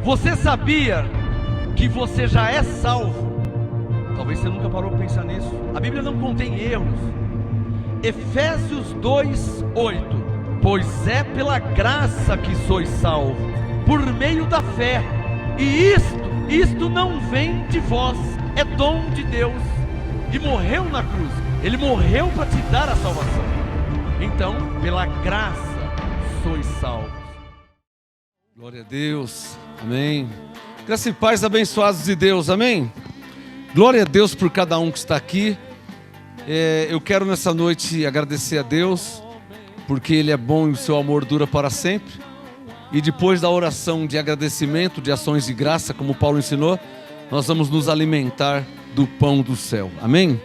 Você sabia que você já é salvo? Talvez você nunca parou para pensar nisso. A Bíblia não contém erros. Efésios 2:8. Pois é pela graça que sois salvos, por meio da fé. E isto não vem de vós, é dom de Deus. E morreu na cruz. Ele morreu para te dar a salvação. Então, pela graça sois salvos. Glória a Deus, amém. Graça e paz abençoados de Deus, amém. Glória a Deus por cada um que está aqui. Eu quero nessa noite agradecer a Deus, porque Ele é bom e o seu amor dura para sempre. E depois da oração de agradecimento, de ações de graça, como Paulo ensinou, nós vamos nos alimentar do pão do céu, amém?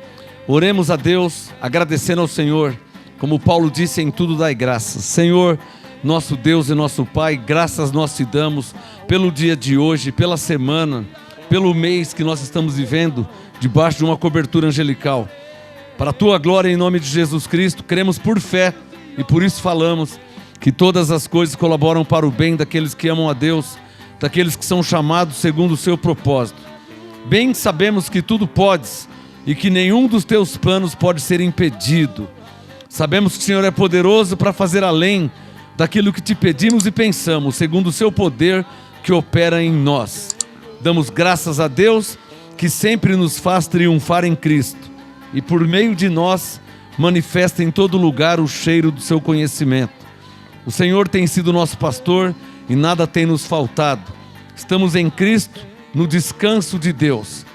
Oremos a Deus, agradecendo ao Senhor, como Paulo disse, em tudo dai graças. Senhor, nosso Deus e nosso Pai, graças nós te damos pelo dia de hoje, pela semana, pelo mês que nós estamos vivendo, debaixo de uma cobertura angelical. Para a tua glória, em nome de Jesus Cristo, cremos por fé e por isso falamos que todas as coisas colaboram para o bem daqueles que amam a Deus, daqueles que são chamados segundo o seu propósito. Bem sabemos que tudo podes e que nenhum dos teus planos pode ser impedido. Sabemos que o Senhor é poderoso para fazer além daquilo que te pedimos e pensamos, segundo o seu poder que opera em nós. Damos graças a Deus que sempre nos faz triunfar em Cristo e por meio de nós manifesta em todo lugar o cheiro do seu conhecimento. O Senhor tem sido nosso pastor e nada tem nos faltado. Estamos em Cristo, no descanso de Deus.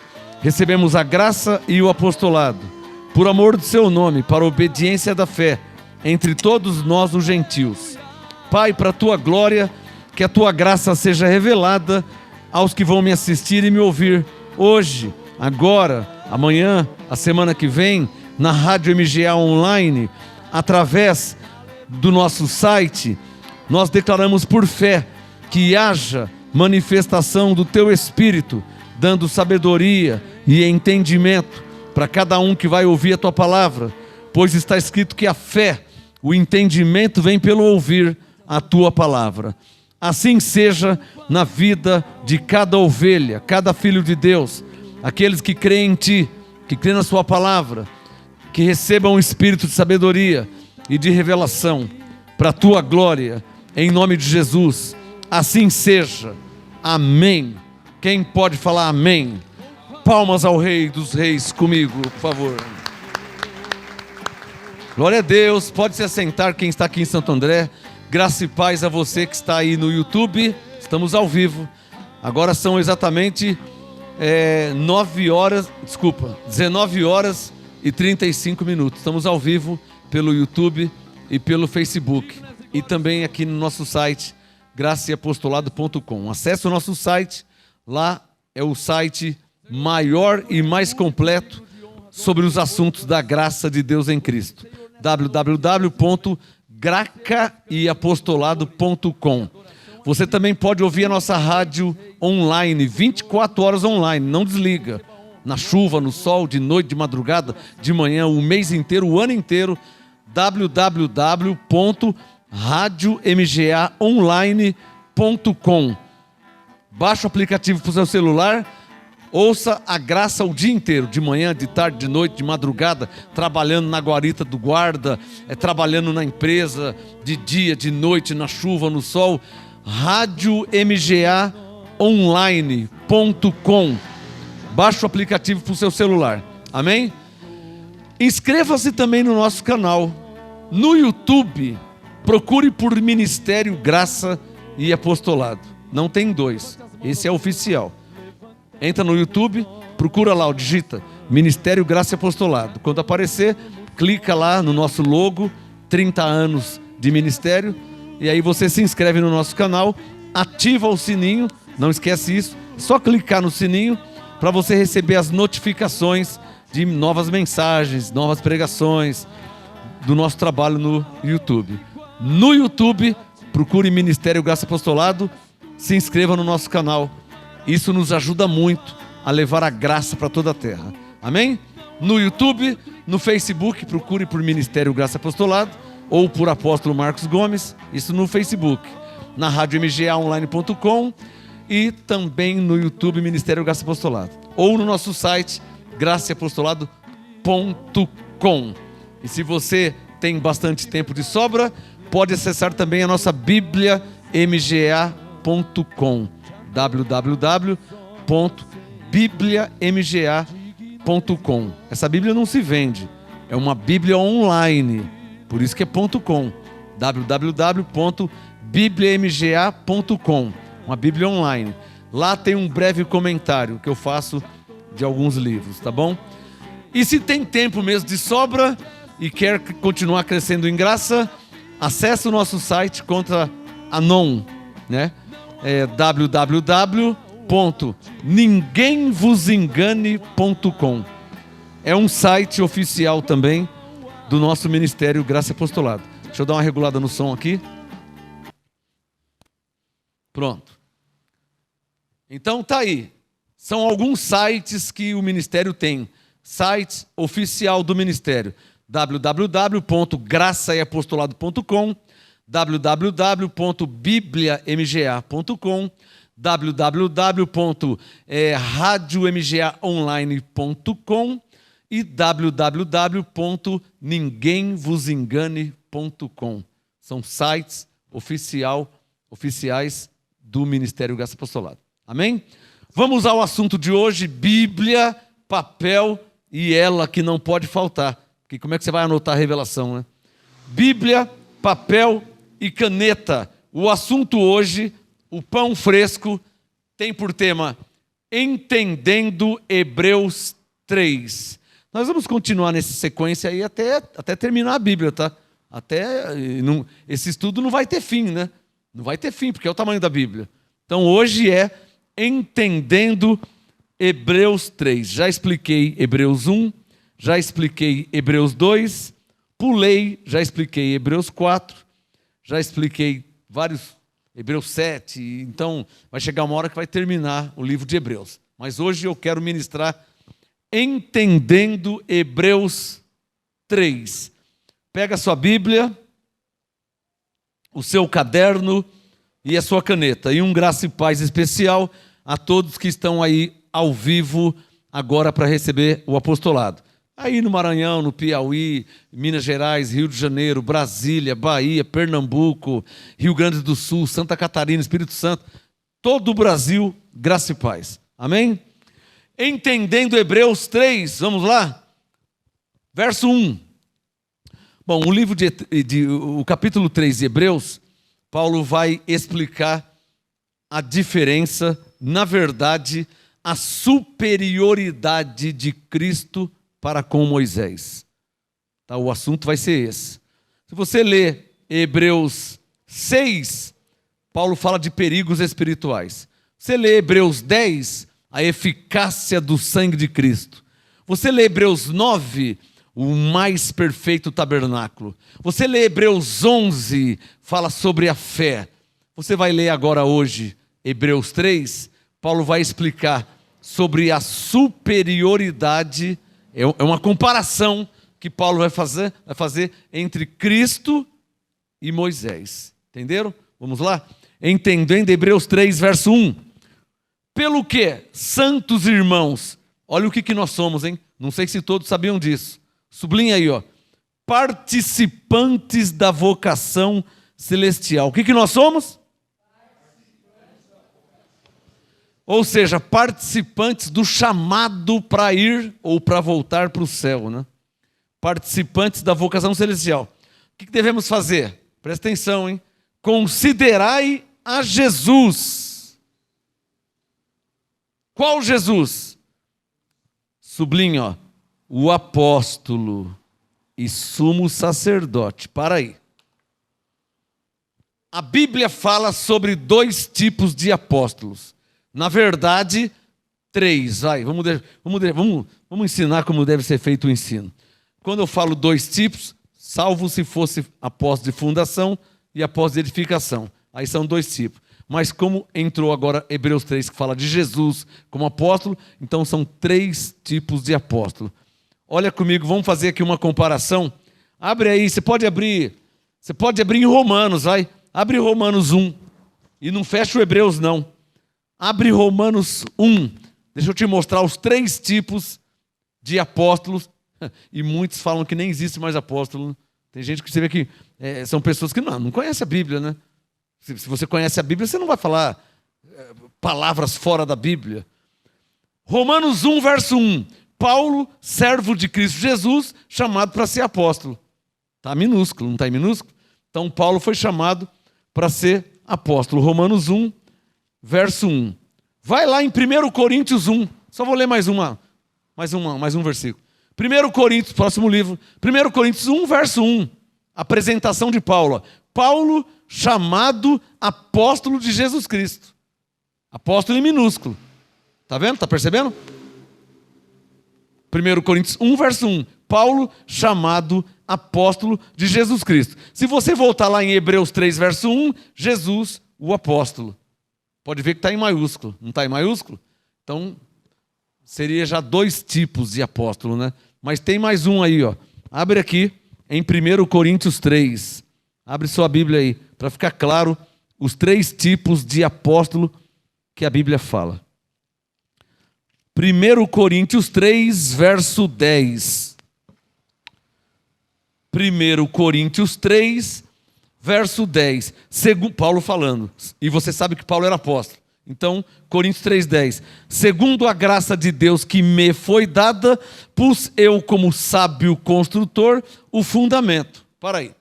Recebemos a graça e o apostolado, por amor do seu nome, para a obediência da fé, entre todos nós os gentios. Pai, para a tua glória, que a tua graça seja revelada aos que vão me assistir e me ouvir hoje, agora, amanhã, a semana que vem, na Rádio MGA Online, através do nosso site. Nós declaramos por fé que haja manifestação do teu Espírito, dando sabedoria e entendimento para cada um que vai ouvir a tua palavra, pois está escrito que a fé, o entendimento vem pelo ouvir a tua palavra. Assim seja na vida de cada ovelha, cada filho de Deus, aqueles que creem em ti, que creem na sua palavra, que recebam um espírito de sabedoria e de revelação para a tua glória, em nome de Jesus. Assim seja. Amém. Quem pode falar amém? Palmas ao Rei dos Reis comigo, por favor. Glória a Deus. Pode se assentar quem está aqui em Santo André. Graça e paz a você que está aí no YouTube. Estamos ao vivo. Agora são exatamente 19 horas e 35 minutos. Estamos ao vivo pelo YouTube e pelo Facebook. E também aqui no nosso site, graçaeapostolado.com. Acesse o nosso site. Lá é o site maior e mais completo sobre os assuntos da graça de Deus em Cristo. www.gracaeapostolado.com. Você também pode ouvir a nossa rádio online, 24 horas online, não desliga. Na chuva, no sol, de noite, de madrugada, de manhã, o mês inteiro, o ano inteiro. www.radiomgaonline.com. Baixe o aplicativo para o seu celular, ouça a graça o dia inteiro, de manhã, de tarde, de noite, de madrugada, trabalhando na guarita do guarda, trabalhando na empresa, de dia, de noite, na chuva, no sol. radiomgaonline.com. Baixe o aplicativo para o seu celular, amém? Inscreva-se também no nosso canal, no YouTube, procure por Ministério Graça e Apostolado, não tem dois, esse é oficial. Entra no YouTube, procura lá, digita Ministério Graça e Apostolado. Quando aparecer, clica lá no nosso logo, 30 anos de ministério, e aí você se inscreve no nosso canal, ativa o sininho, não esquece isso, só clicar no sininho para você receber as notificações de novas mensagens, novas pregações do nosso trabalho no YouTube. No YouTube, procure Ministério Graça e Apostolado, se inscreva no nosso canal. Isso nos ajuda muito a levar a graça para toda a terra. Amém? No YouTube, no Facebook, procure por Ministério Graça e Apostolado ou por Apóstolo Marcos Gomes, isso no Facebook. Na radiomgaonline.com e também no YouTube Ministério Graça e Apostolado, ou no nosso site graçaapostolado.com. E se você tem bastante tempo de sobra, pode acessar também a nossa bibliamga.com, www.bibliamga.com. Essa Bíblia não se vende, é uma Bíblia online, por isso que é .com, www.bibliamga.com, uma Bíblia online. Lá tem um breve comentário que eu faço de alguns livros, tá bom? E se tem tempo mesmo de sobra e quer continuar crescendo em graça, acesse o nosso site contra Anon, né? É www.ninguemvosengane.com. É um site oficial também do nosso Ministério Graça e Apostolado. Deixa eu dar uma regulada no som aqui. Pronto. Então tá aí. São alguns sites que o Ministério tem. Site oficial do Ministério: www.graçaeapostolado.com, www.bibliamga.com, www.radiomgaonline.com e www.ninguemvosengane.com. São sites oficiais do Ministério Graça e Apostolado. Amém? Vamos ao assunto de hoje: Bíblia, papel e ela que não pode faltar. Porque como é que você vai anotar a revelação, né? Bíblia, papel e caneta. O assunto hoje, o pão fresco, tem por tema Entendendo Hebreus 3. Nós vamos continuar nessa sequência aí até terminar a Bíblia, tá? Esse estudo não vai ter fim, né? Não vai ter fim, porque é o tamanho da Bíblia. Então hoje é Entendendo Hebreus 3. Já expliquei Hebreus 1, já expliquei Hebreus 2, pulei, já expliquei Hebreus 4, já expliquei vários, Hebreus 7, então vai chegar uma hora que vai terminar o livro de Hebreus. Mas hoje eu quero ministrar Entendendo Hebreus 3. Pega a sua Bíblia, o seu caderno e a sua caneta. E um graça e paz especial a todos que estão aí ao vivo agora para receber o apostolado. Aí no Maranhão, no Piauí, Minas Gerais, Rio de Janeiro, Brasília, Bahia, Pernambuco, Rio Grande do Sul, Santa Catarina, Espírito Santo, todo o Brasil, graça e paz. Amém? Entendendo Hebreus 3, vamos lá? Verso 1. Bom, o capítulo 3 de Hebreus, Paulo vai explicar a diferença, na verdade, a superioridade de Cristo para com Moisés. Tá, o assunto vai ser esse. Se você ler Hebreus 6, Paulo fala de perigos espirituais. Você lê Hebreus 10, a eficácia do sangue de Cristo. Você lê Hebreus 9, o mais perfeito tabernáculo. Você lê Hebreus 11, fala sobre a fé. Você vai ler agora hoje Hebreus 3, Paulo vai explicar sobre a superioridade, é uma comparação que Paulo vai fazer entre Cristo e Moisés. Entenderam? Vamos lá? Entendendo Hebreus 3, verso 1. Pelo que, santos irmãos, olha o que nós somos, hein? Não sei se todos sabiam disso. Sublinha aí, ó. Participantes da vocação celestial. O que nós somos? Ou seja, participantes do chamado para ir ou para voltar para o céu, né? Participantes da vocação celestial. O que devemos fazer? Presta atenção, hein? Considerai a Jesus. Qual Jesus? Sublinha, ó. O apóstolo e sumo sacerdote. Para aí. A Bíblia fala sobre 2 tipos de apóstolos. Na verdade, 3. Vamos ensinar como deve ser feito o ensino. Quando eu falo 2 tipos, salvo se fosse apóstolo de fundação e apóstolo de edificação. Aí são 2 tipos. Mas como entrou agora Hebreus 3, que fala de Jesus como apóstolo, então são 3 tipos de apóstolo. Olha comigo, vamos fazer aqui uma comparação. Abre aí, você pode abrir em Romanos, vai. Abre Romanos 1 e não fecha o Hebreus não. Abre Romanos 1. Deixa eu te mostrar os 3 tipos de apóstolos. E muitos falam que nem existe mais apóstolo. Tem gente que você vê que são pessoas que não conhecem a Bíblia, né? Se você conhece a Bíblia, você não vai falar palavras fora da Bíblia. Romanos 1, verso 1. Paulo, servo de Cristo Jesus, chamado para ser apóstolo. Está minúsculo, não está em minúsculo? Então Paulo foi chamado para ser apóstolo. Romanos 1, verso 1. Vai lá em 1 Coríntios 1. Só vou ler mais um versículo. 1 Coríntios, próximo livro. 1 Coríntios 1, verso 1. Apresentação de Paulo. Paulo, chamado apóstolo de Jesus Cristo. Apóstolo em minúsculo. Está vendo? Está percebendo? 1 Coríntios 1, verso 1. Paulo, chamado apóstolo de Jesus Cristo. Se você voltar lá em Hebreus 3, verso 1, Jesus, o apóstolo. Pode ver que está em maiúsculo. Não está em maiúsculo? Então, seria já 2 tipos de apóstolo, né? Mas tem mais um aí, ó. Abre aqui em 1 Coríntios 3. Abre sua Bíblia aí, para ficar claro os 3 tipos de apóstolo que a Bíblia fala. 1 Coríntios 3, verso 10. 1 Coríntios 3, verso 10. Paulo falando. E você sabe que Paulo era apóstolo. Então, Coríntios 3,10. Segundo a graça de Deus que me foi dada, pus eu como sábio construtor o fundamento. Para aí.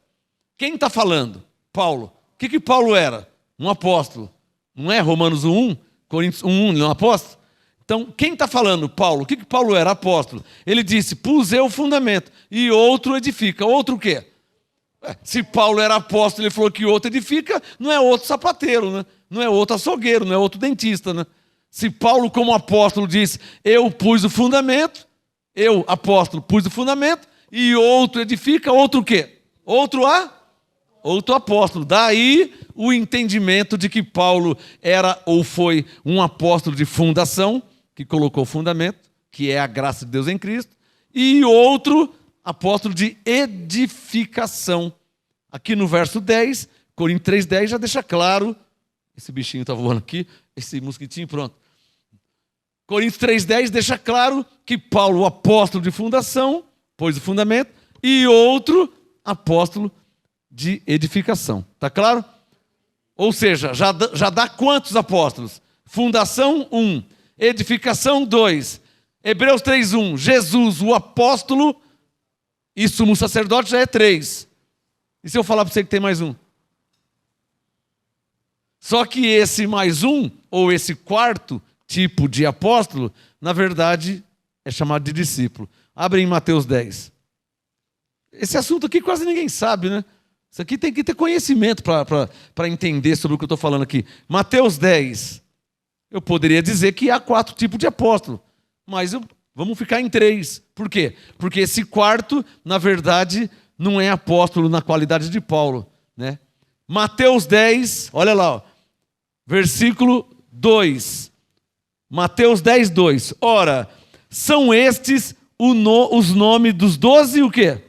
Quem está falando? Paulo. O que Paulo era? Um apóstolo. Não é Romanos 1? Coríntios 1, ele é um apóstolo? Então, quem está falando? Paulo. O que Paulo era? Apóstolo. Ele disse, pus eu o fundamento, e outro edifica. Outro o quê? Se Paulo era apóstolo e ele falou que outro edifica, não é outro sapateiro, né? Não é outro açougueiro, não é outro dentista, né? Se Paulo, como apóstolo, disse, eu pus o fundamento, eu, apóstolo, pus o fundamento, e outro edifica, outro o quê? Outro apóstolo. Daí o entendimento de que Paulo era ou foi um apóstolo de fundação, que colocou o fundamento, que é a graça de Deus em Cristo, e outro apóstolo de edificação. Aqui no verso 10, Coríntios 3,10 já deixa claro. Esse bichinho está voando aqui, esse mosquitinho, pronto. Coríntios 3,10 deixa claro que Paulo, o apóstolo de fundação, pôs o fundamento, e outro apóstolo de edificação. Está claro? Ou seja, já dá quantos apóstolos? Fundação 1, edificação 2, Hebreus 3,1, Jesus, o apóstolo e sumo sacerdote já é 3. E se eu falar para você que tem mais um? Só que esse mais um, ou esse 4º tipo de apóstolo, na verdade, é chamado de discípulo. Abre em Mateus 10. Esse assunto aqui quase ninguém sabe, né? Isso aqui tem que ter conhecimento para entender sobre o que eu estou falando aqui. Mateus 10. Eu poderia dizer que há 4 tipos de apóstolo, mas vamos ficar em 3. Por quê? Porque esse 4º, na verdade, não é apóstolo na qualidade de Paulo, né? Mateus 10, olha lá, ó, versículo 2. Mateus 10, 2. Ora, são estes os nomes dos 12 o quê?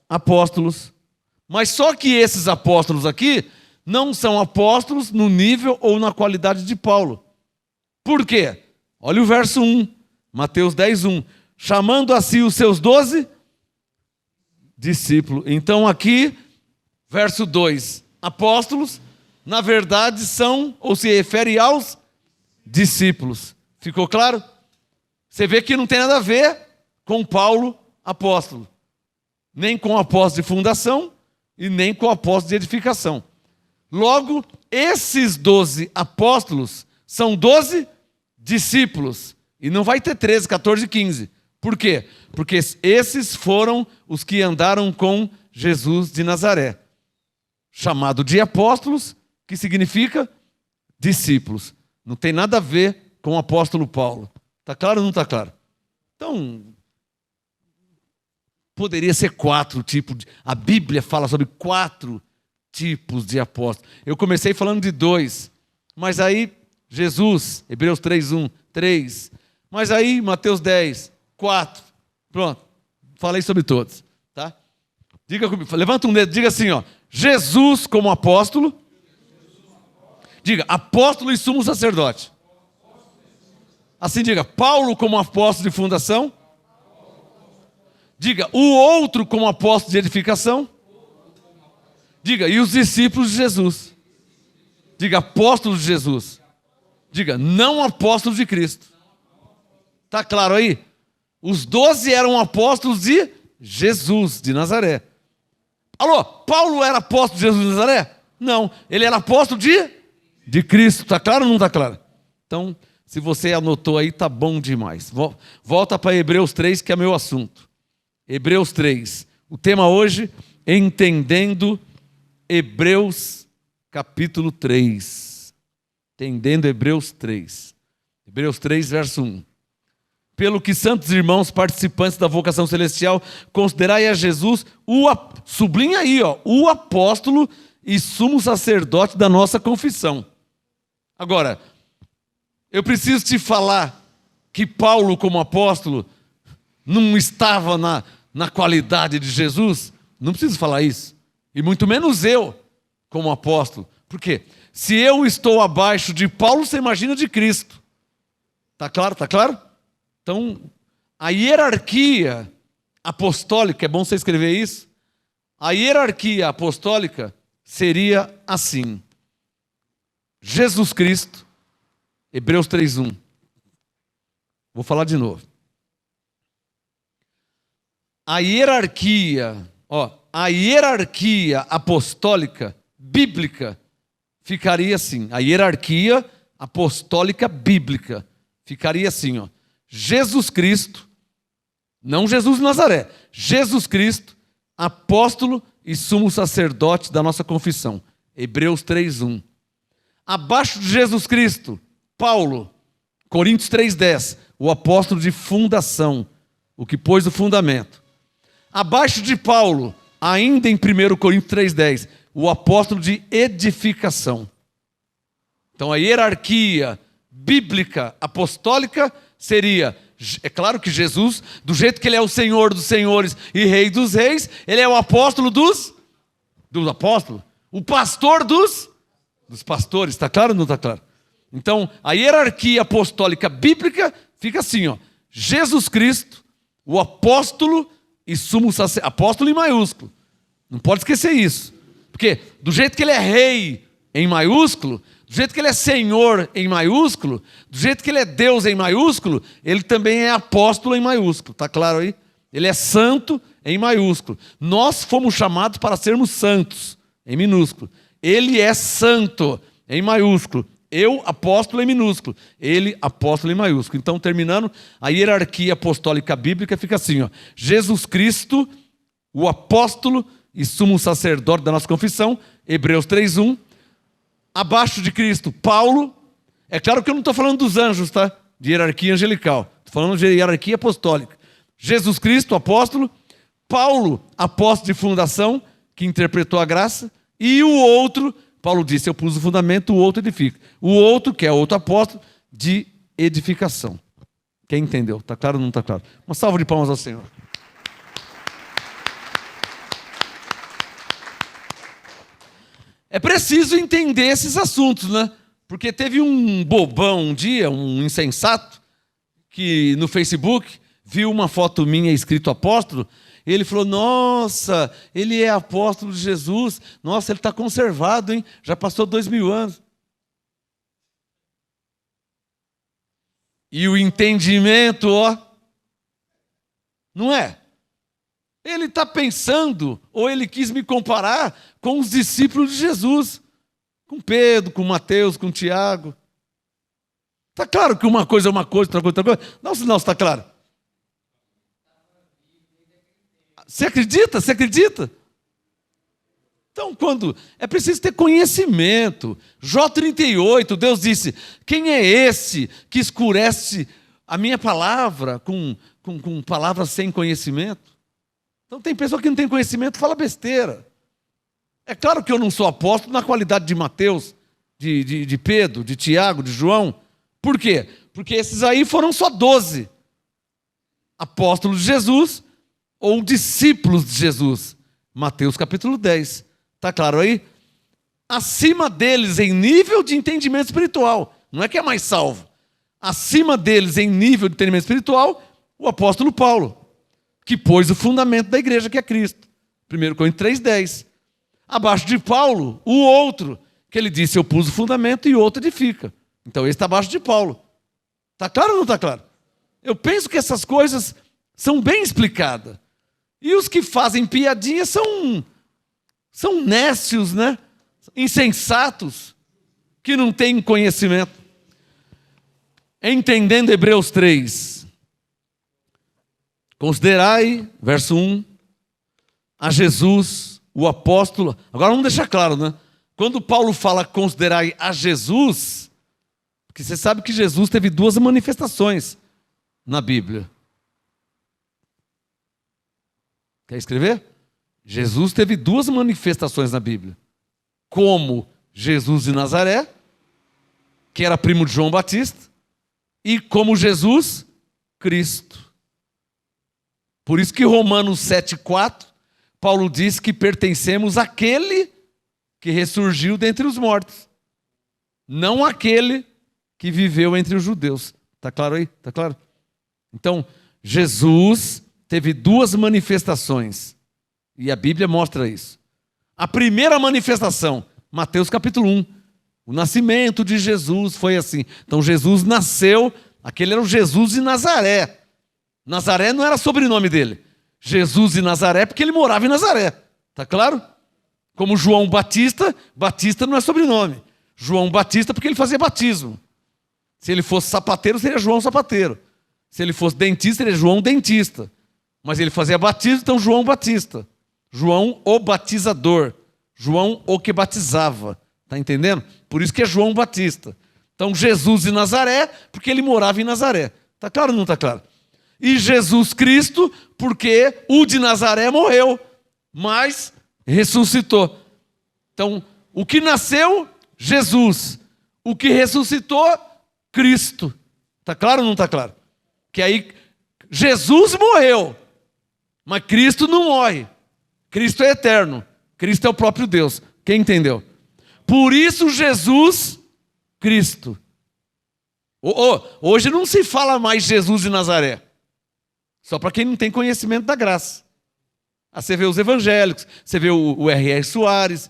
Apóstolos. Mas só que esses apóstolos aqui não são apóstolos no nível ou na qualidade de Paulo. Por quê? Olha o verso 1. Mateus 10, 1. Chamando a si os seus 12 discípulos. Então aqui, verso 2. Apóstolos, na verdade, são, ou se refere aos discípulos. Ficou claro? Você vê que não tem nada a ver com Paulo, apóstolo. Nem com o apóstolo de fundação e nem com o apóstolo de edificação. Logo, esses 12 apóstolos são 12 discípulos. E não vai ter 13, 14, 15. Por quê? Porque esses foram os que andaram com Jesus de Nazaré. Chamado de apóstolos, que significa discípulos. Não tem nada a ver com o apóstolo Paulo. Está claro ou não está claro? Então, poderia ser 4 tipos. A Bíblia fala sobre 4 tipos de apóstolos. Eu comecei falando de 2. Mas aí, Jesus, Hebreus 3:1, 3. Mas aí, Mateus 10, 4. Pronto. Falei sobre todos. Tá? Diga comigo, levanta um dedo, diga assim, ó. Jesus como apóstolo. Diga, apóstolo e sumo sacerdote. Assim diga, Paulo como apóstolo de fundação. Diga, o outro como apóstolo de edificação. Diga, e os discípulos de Jesus. Diga, apóstolos de Jesus. Diga, não apóstolos de Cristo. Está claro aí? Os 12 eram apóstolos de Jesus, de Nazaré. Alô, Paulo era apóstolo de Jesus de Nazaré? Não, ele era apóstolo de Cristo. Está claro ou não está claro? Então, se você anotou aí, tá bom demais. Volta para Hebreus 3, que é meu assunto. Hebreus 3. O tema hoje, entendendo Hebreus capítulo 3. Entendendo Hebreus 3. Hebreus 3, verso 1. Pelo que, santos irmãos, participantes da vocação celestial, considerai a Jesus, sublinha aí, o apóstolo e sumo sacerdote da nossa confissão. Agora, eu preciso te falar que Paulo, como apóstolo, não estava na qualidade de Jesus? Não preciso falar isso. E muito menos eu, como apóstolo. Por quê? Se eu estou abaixo de Paulo, você imagina de Cristo. Está claro? Está claro? Então, a hierarquia apostólica, é bom você escrever isso. A hierarquia apostólica seria assim. Jesus Cristo, Hebreus 3:1. Vou falar de novo. A hierarquia apostólica bíblica ficaria assim. A hierarquia apostólica bíblica ficaria assim, Jesus Cristo, não Jesus de Nazaré, Jesus Cristo, apóstolo e sumo sacerdote da nossa confissão. Hebreus 3:1. Abaixo de Jesus Cristo, Paulo, Coríntios 3:10, o apóstolo de fundação, o que pôs o fundamento. Abaixo de Paulo, ainda em 1 Coríntios 3:10, o apóstolo de edificação. Então a hierarquia bíblica apostólica seria, é claro que Jesus, do jeito que ele é o Senhor dos senhores e Rei dos reis, ele é o apóstolo dos apóstolos, o pastor dos pastores. Está claro ou não está claro? Então, a hierarquia apostólica bíblica fica assim, Jesus Cristo, o apóstolo e sumo sacerdote, apóstolo em maiúsculo. Não pode esquecer isso. Porque do jeito que ele é rei em maiúsculo, do jeito que ele é Senhor em maiúsculo, do jeito que ele é Deus em maiúsculo, ele também é apóstolo em maiúsculo. Está claro aí? Ele é santo em maiúsculo. Nós fomos chamados para sermos santos em minúsculo. Ele é santo em maiúsculo. Eu, apóstolo em minúsculo. Ele, apóstolo em maiúsculo. Então, terminando, a hierarquia apostólica bíblica fica assim, Jesus Cristo, o apóstolo e sumo sacerdote da nossa confissão, Hebreus 3:1. Abaixo de Cristo, Paulo. É claro que eu não estou falando dos anjos, tá? De hierarquia angelical. Estou falando de hierarquia apostólica. Jesus Cristo, apóstolo. Paulo, apóstolo de fundação, que interpretou a graça. E o outro, Paulo disse, eu pus o fundamento, o outro edifica. O outro, que é outro apóstolo, de edificação. Quem entendeu? Está claro ou não está claro? Uma salva de palmas ao Senhor. É preciso entender esses assuntos, né? Porque teve um bobão um dia, um insensato, que no Facebook viu uma foto minha escrito apóstolo, e ele falou, nossa, ele é apóstolo de Jesus, nossa, ele está conservado, hein? Já passou 2000 anos. E o entendimento, não é? Ele está pensando, ou ele quis me comparar com os discípulos de Jesus, com Pedro, com Mateus, com Tiago. Está claro que uma coisa é uma coisa, outra coisa é outra coisa? Não, está claro. Você acredita? Você acredita? Então, quando é preciso ter conhecimento. Jó 38, Deus disse, quem é esse que escurece a minha palavra com palavras sem conhecimento? Então tem pessoa que não tem conhecimento, fala besteira. É claro que eu não sou apóstolo na qualidade de Mateus, de Pedro, de Tiago, de João. Por quê? Porque esses aí foram só 12 apóstolos de Jesus ou discípulos de Jesus. Mateus capítulo 10. Está claro aí? Acima deles em nível de entendimento espiritual. Não é que é mais salvo. acima deles em nível de entendimento espiritual, o apóstolo Paulo, que pôs o fundamento da igreja, que é Cristo. 1 Coríntios 3,10. Abaixo de Paulo, o outro, que ele disse, eu pus o fundamento e o outro edifica. Então esse está abaixo de Paulo. Está claro ou não está claro? Eu penso que essas coisas são bem explicadas. E os que fazem piadinha são nécios, né? Insensatos, que não têm conhecimento. Entendendo Hebreus 3. Considerai, verso 1, a Jesus, o apóstolo. Agora vamos deixar claro, né? Quando Paulo fala considerai a Jesus, porque você sabe que Jesus teve 2 manifestações na Bíblia. Quer escrever? Jesus teve 2 manifestações na Bíblia. Como Jesus de Nazaré, que era primo de João Batista, e como Jesus Cristo. Por isso que Romanos 7,4, Paulo diz que pertencemos àquele que ressurgiu dentre os mortos, não àquele que viveu entre os judeus. Está claro aí? Está claro? Então, Jesus teve 2 manifestações, e a Bíblia mostra isso. A primeira manifestação, Mateus capítulo 1, o nascimento de Jesus foi assim. Então Jesus nasceu, aquele era o Jesus de Nazaré. Nazaré não era sobrenome dele. Jesus de Nazaré porque ele morava em Nazaré. Está claro? Como João Batista, Batista não é sobrenome. João Batista porque ele fazia batismo. Se ele fosse sapateiro, seria João Sapateiro. Se ele fosse dentista, seria João Dentista. Mas ele fazia batismo, então João Batista. João o batizador. João o que batizava. Está entendendo? Por isso que é João Batista. Então Jesus de Nazaré, porque ele morava em Nazaré. Está claro ou não está claro? E Jesus Cristo, porque o de Nazaré morreu, mas ressuscitou. Então, o que nasceu, Jesus. O que ressuscitou, Cristo. Está claro ou não está claro? Que aí Jesus morreu, mas Cristo não morre. Cristo é eterno. Cristo é o próprio Deus. Quem entendeu? Por isso Jesus Cristo. Hoje não se fala mais Jesus de Nazaré. Só para quem não tem conhecimento da graça. Você vê os evangélicos, você vê o R.R. Soares,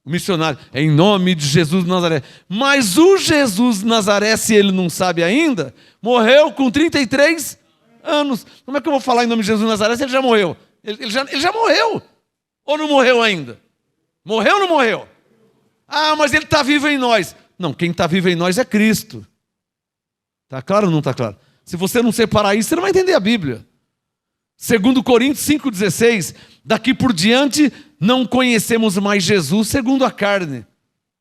o missionário, em nome de Jesus de Nazaré. Mas o Jesus de Nazaré, se ele não sabe ainda, morreu com 33 anos. Como é que eu vou falar em nome de Jesus de Nazaré se ele já morreu? Ele já morreu. Ou não morreu ainda? Morreu ou não morreu? Ah, mas ele está vivo em nós. Não, quem está vivo em nós é Cristo. Está claro ou não está claro? Se você não separar isso, você não vai entender a Bíblia. 2 Coríntios 5,16, daqui por diante não conhecemos mais Jesus segundo a carne.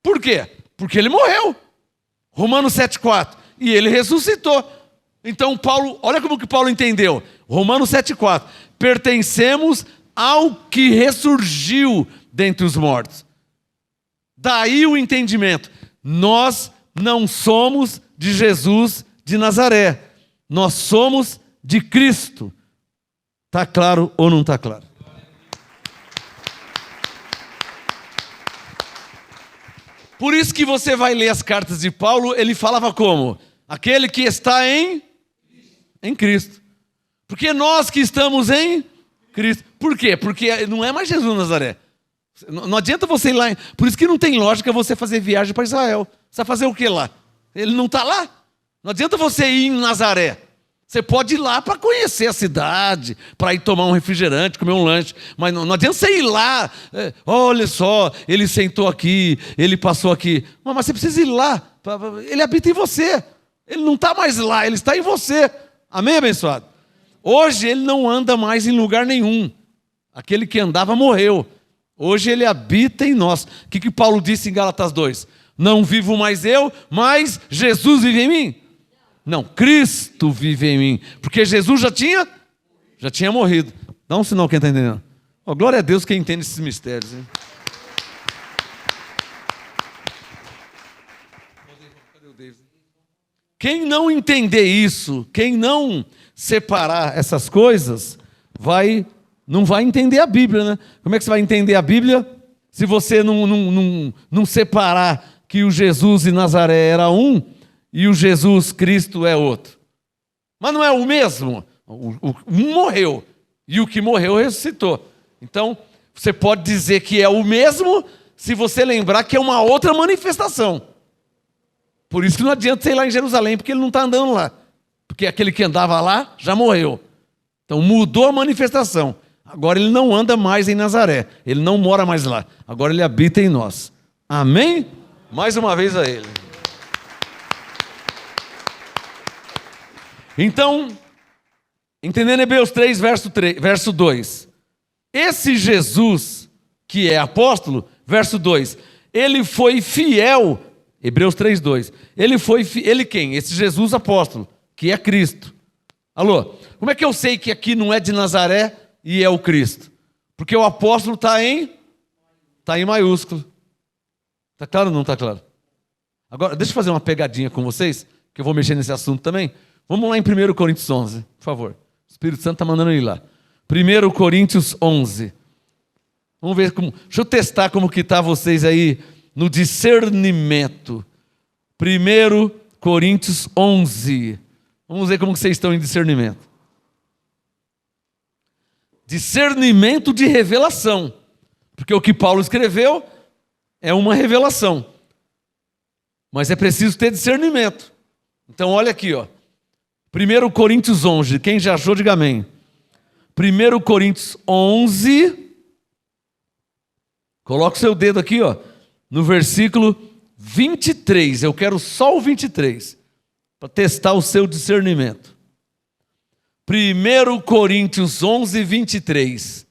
Por quê? Porque ele morreu. Romanos 7,4. E ele ressuscitou. Então Paulo, olha como que Paulo entendeu. Romanos 7,4. Pertencemos ao que ressurgiu dentre os mortos. Daí o entendimento. Nós não somos de Jesus de Nazaré. Nós somos de Cristo. Está claro ou não está claro? Por isso que você vai ler as cartas de Paulo, ele falava como? Aquele que está em Cristo. Porque nós que estamos em Cristo. Por quê? Porque não é mais Jesus de Nazaré. Não adianta você ir lá. Por isso que não tem lógica você fazer viagem para Israel. Você vai fazer o que lá? Ele não está lá. Não adianta você ir em Nazaré. Você pode ir lá para conhecer a cidade, para ir tomar um refrigerante, comer um lanche. Mas não adianta você ir lá. Olha só, ele sentou aqui, ele passou aqui. Mas você precisa ir lá. Ele habita em você. Ele não está mais lá, ele está em você. Amém, abençoado? Hoje ele não anda mais em lugar nenhum. Aquele que andava morreu. Hoje ele habita em nós. O que Paulo disse em Gálatas 2? Não vivo mais eu, mas Jesus vive em mim. Não, Cristo vive em mim. Porque Jesus já tinha morrido. Dá um sinal quem está entendendo. Oh, glória a Deus quem entende esses mistérios. Hein? Quem não entender isso, quem não separar essas coisas, não vai entender a Bíblia, né? Como é que você vai entender a Bíblia se você não separar que o Jesus de Nazaré era um e o Jesus Cristo é outro. Mas não é o mesmo. Um morreu e o que morreu ressuscitou. Então, você pode dizer que é o mesmo se você lembrar que é uma outra manifestação. Por isso que não adianta você ir lá em Jerusalém, porque ele não está andando lá. Porque aquele que andava lá já morreu. Então mudou a manifestação. Agora ele não anda mais em Nazaré. Ele não mora mais lá. Agora ele habita em nós. Amém? Mais uma vez a ele. Então, entendendo Hebreus 3, verso 2. Esse Jesus, que é apóstolo, verso 2, ele foi fiel, Hebreus 3, 2. Ele quem? Esse Jesus apóstolo, que é Cristo. Alô, como é que eu sei que aqui não é de Nazaré e é o Cristo? Porque o apóstolo está em maiúsculo. Está claro ou não está claro? Agora, deixa eu fazer uma pegadinha com vocês, que eu vou mexer nesse assunto também. Vamos lá em 1 Coríntios 11, por favor. O Espírito Santo está mandando ir lá. 1 Coríntios 11. Vamos ver como... Deixa eu testar como que está vocês aí no discernimento. 1 Coríntios 11. Vamos ver como que vocês estão em discernimento. Discernimento de revelação. Porque o que Paulo escreveu é uma revelação. Mas é preciso ter discernimento. Então olha aqui, ó. 1 Coríntios 11. Quem já achou, diga amém. 1 Coríntios 11. Coloca o seu dedo aqui, ó, no versículo 23. Eu quero só o 23. Para testar o seu discernimento. 1 Coríntios 11, 23.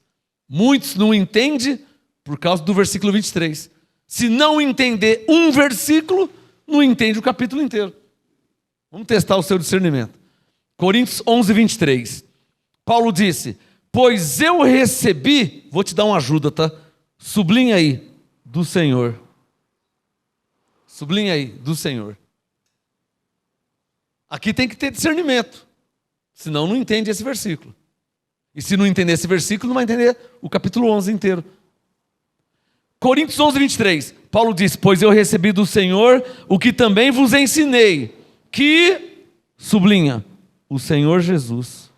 Muitos não entendem por causa do versículo 23. Se não entender um versículo, não entende o capítulo inteiro. Vamos testar o seu discernimento. Coríntios 11, 23. Paulo disse, pois eu recebi, vou te dar uma ajuda, tá? Sublinha aí, do Senhor. Sublinha aí, do Senhor. Aqui tem que ter discernimento. Senão não entende esse versículo. E se não entender esse versículo, não vai entender o capítulo 11 inteiro. Coríntios 11, 23. Paulo diz, pois eu recebi do Senhor o que também vos ensinei. Que, sublinha, o Senhor Jesus.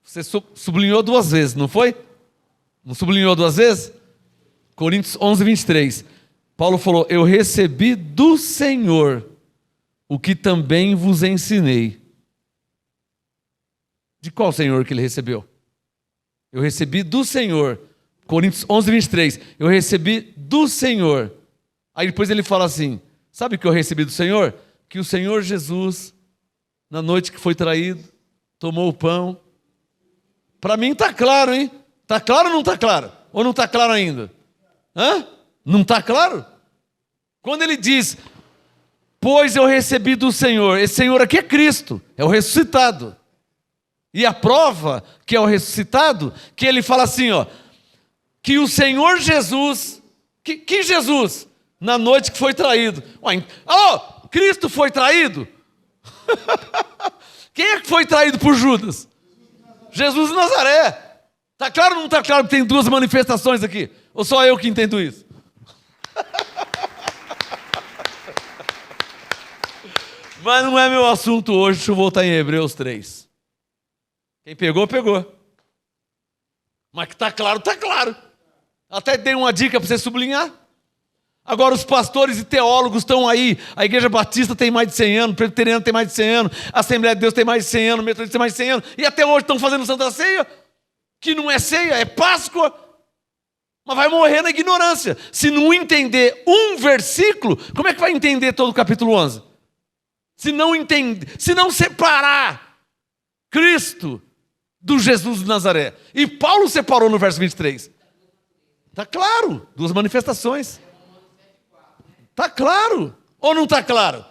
Você sublinhou 2 vezes, não foi? Não sublinhou 2 vezes? Coríntios 11, 23. Paulo falou, eu recebi do Senhor o que também vos ensinei. De qual Senhor que ele recebeu? Eu recebi do Senhor. Coríntios 11, 23. Eu recebi do Senhor. Aí depois ele fala assim, sabe o que eu recebi do Senhor? Que o Senhor Jesus, na noite que foi traído, tomou o pão. Para mim está claro, hein? Está claro ou não está claro? Ou não está claro ainda? Hã? Não está claro? Quando ele diz, pois eu recebi do Senhor, esse Senhor aqui é Cristo, é o ressuscitado. E a prova que é o ressuscitado, que ele fala assim, ó, que o Senhor Jesus, que Jesus, na noite que foi traído. Cristo foi traído? Quem é que foi traído por Judas? Jesus de Nazaré. Está claro ou não está claro que tem 2 manifestações aqui? Ou só eu que entendo isso? Mas não é meu assunto hoje, deixa eu voltar em Hebreus 3. Quem pegou, pegou. Mas que está claro, está claro. Até dei uma dica para você sublinhar. Agora os pastores e teólogos estão aí. A Igreja Batista tem mais de 100 anos, Presbiteriana tem mais de 100 anos, a Assembleia de Deus tem mais de 100 anos, Metodista tem mais de 100 anos. E até hoje estão fazendo Santa Ceia, que não é ceia, é Páscoa. Mas vai morrer na ignorância. Se não entender um versículo, como é que vai entender todo o capítulo 11? Se não entender, se não separar Cristo do Jesus de Nazaré. E Paulo separou no verso 23. Está claro, 2 manifestações. Está claro ou não está claro?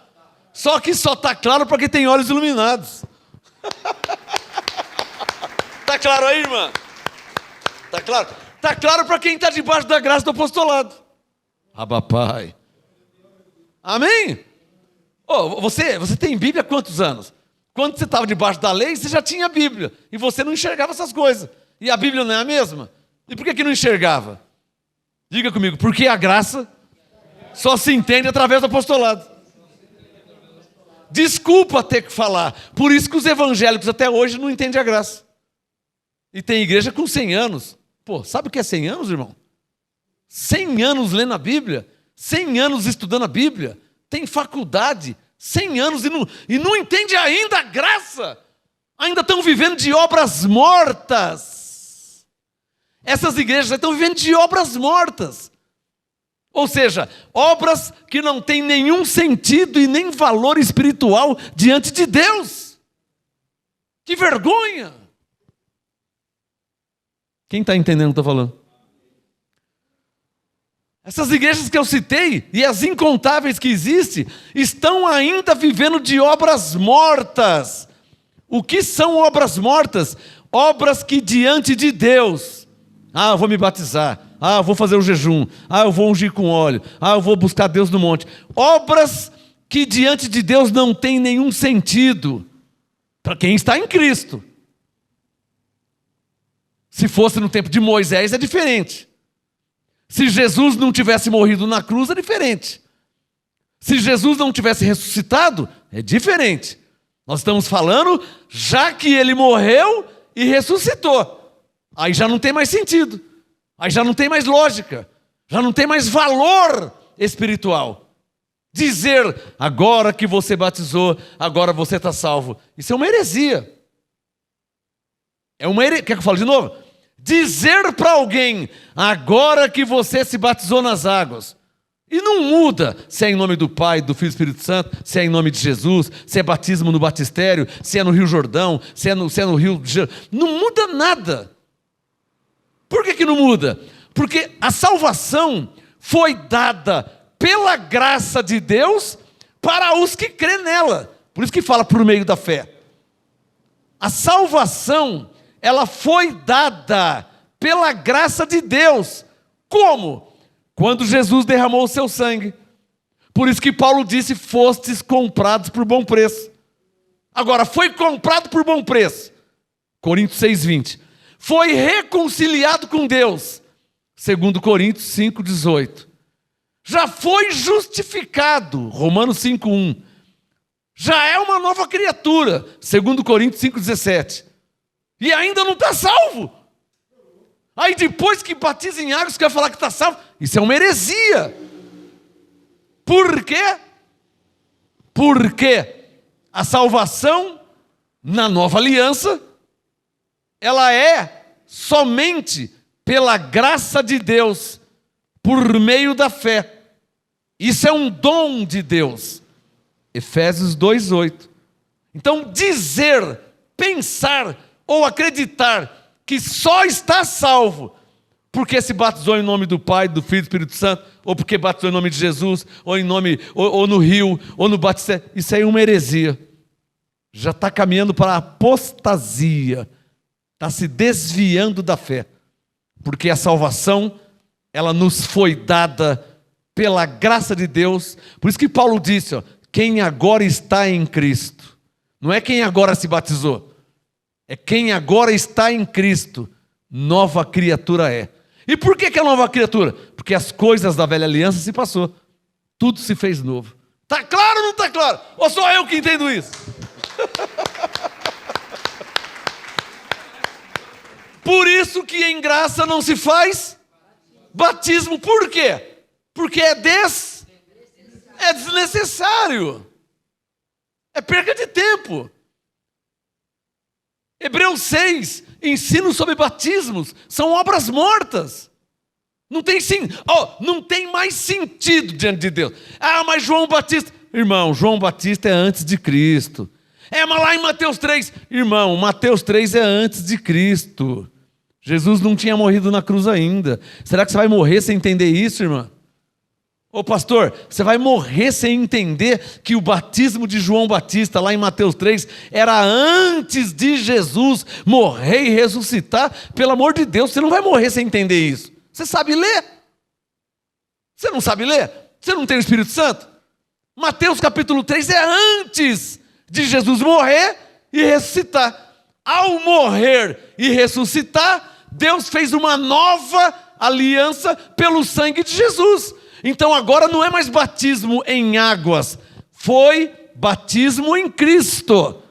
Só que só está claro para quem tem olhos iluminados. Está claro aí, irmã? Está claro? Está claro para quem está debaixo da graça do apostolado. Abba, Pai. Amém? Você tem Bíblia há quantos anos? Quando você estava debaixo da lei, você já tinha Bíblia. E você não enxergava essas coisas. E a Bíblia não é a mesma? E por que não enxergava? Diga comigo, porque a graça Só se entende através do apostolado. Desculpa ter que falar. Por isso que os evangélicos até hoje não entendem a graça. E tem igreja com 100 anos. Pô, sabe o que é 100 anos, irmão? 100 anos lendo a Bíblia. 100 anos estudando a Bíblia. Tem faculdade. 100 anos e não entende ainda a graça. Ainda estão vivendo de obras mortas. Essas igrejas estão vivendo de obras mortas. Ou seja, obras que não têm nenhum sentido e nem valor espiritual diante de Deus. Que vergonha! Quem está entendendo o que eu estou falando? Essas igrejas que eu citei e as incontáveis que existem estão ainda vivendo de obras mortas. O que são obras mortas? Obras que diante de Deus, eu vou me batizar, eu vou fazer o jejum, eu vou ungir com óleo, eu vou buscar Deus no monte. Obras que diante de Deus não tem nenhum sentido para quem está em Cristo. Se fosse no tempo de Moisés é diferente. Se Jesus não tivesse morrido na cruz é diferente. Se Jesus não tivesse ressuscitado é diferente. Nós estamos falando já que ele morreu e ressuscitou. Aí já não tem mais sentido. Aí já não tem mais lógica. Já não tem mais valor espiritual. Dizer, agora que você batizou, agora você está salvo. Isso é uma heresia. Quer que eu fale de novo? Dizer para alguém, agora que você se batizou nas águas. E não muda se é em nome do Pai, do Filho e do Espírito Santo, se é em nome de Jesus, se é batismo no batistério, se é no Rio Jordão, se é no Rio... Não muda nada. Por que não muda? Porque a salvação foi dada pela graça de Deus para os que crêem nela. Por isso que fala por meio da fé. A salvação, ela foi dada pela graça de Deus. Como? Quando Jesus derramou o seu sangue. Por isso que Paulo disse, fostes comprados por bom preço. Agora, foi comprado por bom preço. Coríntios 6:20. Foi reconciliado com Deus. 2 Coríntios 5:18. Já foi justificado. Romanos 5:1. Já é uma nova criatura. 2 Coríntios 5:17. E ainda não está salvo. Aí depois que batiza em água, você quer falar que está salvo? Isso é uma heresia. Por quê? Porque a salvação na nova aliança, ela é somente pela graça de Deus, por meio da fé. Isso é um dom de Deus. Efésios 2:8. Então dizer, pensar ou acreditar que só está salvo porque se batizou em nome do Pai, do Filho e do Espírito Santo, ou porque batizou em nome de Jesus, ou no rio, ou no batismo, isso aí é uma heresia. Já está caminhando para a apostasia, está se desviando da fé, porque a salvação, ela nos foi dada pela graça de Deus. Por isso que Paulo disse, quem agora está em Cristo, não é quem agora se batizou, é quem agora está em Cristo, nova criatura é. E por que é nova criatura? Porque as coisas da velha aliança se passou, tudo se fez novo. Está claro ou não está claro? Ou só eu que entendo isso? Por isso que em graça não se faz batismo. Por quê? Porque é desnecessário. É perca de tempo. Hebreus 6, ensino sobre batismos, são obras mortas. Não tem mais sentido diante de Deus. Mas João Batista... Irmão, João Batista é antes de Cristo. Mas lá em Mateus 3... Irmão, Mateus 3 é antes de Cristo. Jesus não tinha morrido na cruz ainda. Será que você vai morrer sem entender isso, irmã? Ô pastor, você vai morrer sem entender que o batismo de João Batista, lá em Mateus 3, era antes de Jesus morrer e ressuscitar? Pelo amor de Deus, você não vai morrer sem entender isso. Você sabe ler? Você não sabe ler? Você não tem o Espírito Santo? Mateus capítulo 3 é antes de Jesus morrer e ressuscitar. Ao morrer e ressuscitar, Deus fez uma nova aliança pelo sangue de Jesus. Então agora não é mais batismo em águas, foi batismo em Cristo.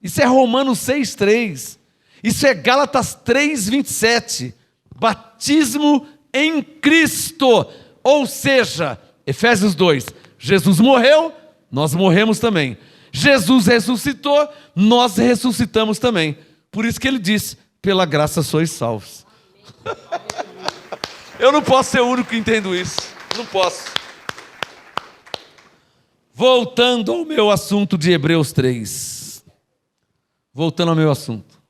Isso é Romanos 6,3. Isso é Gálatas 3,27. Batismo em Cristo. Ou seja, Efésios 2, Jesus morreu, nós morremos também. Jesus ressuscitou, nós ressuscitamos também. Por isso que ele disse, pela graça sois salvos. Eu não posso ser o único que entendo isso. Não posso. Voltando ao meu assunto de Hebreus 3. Voltando ao meu assunto.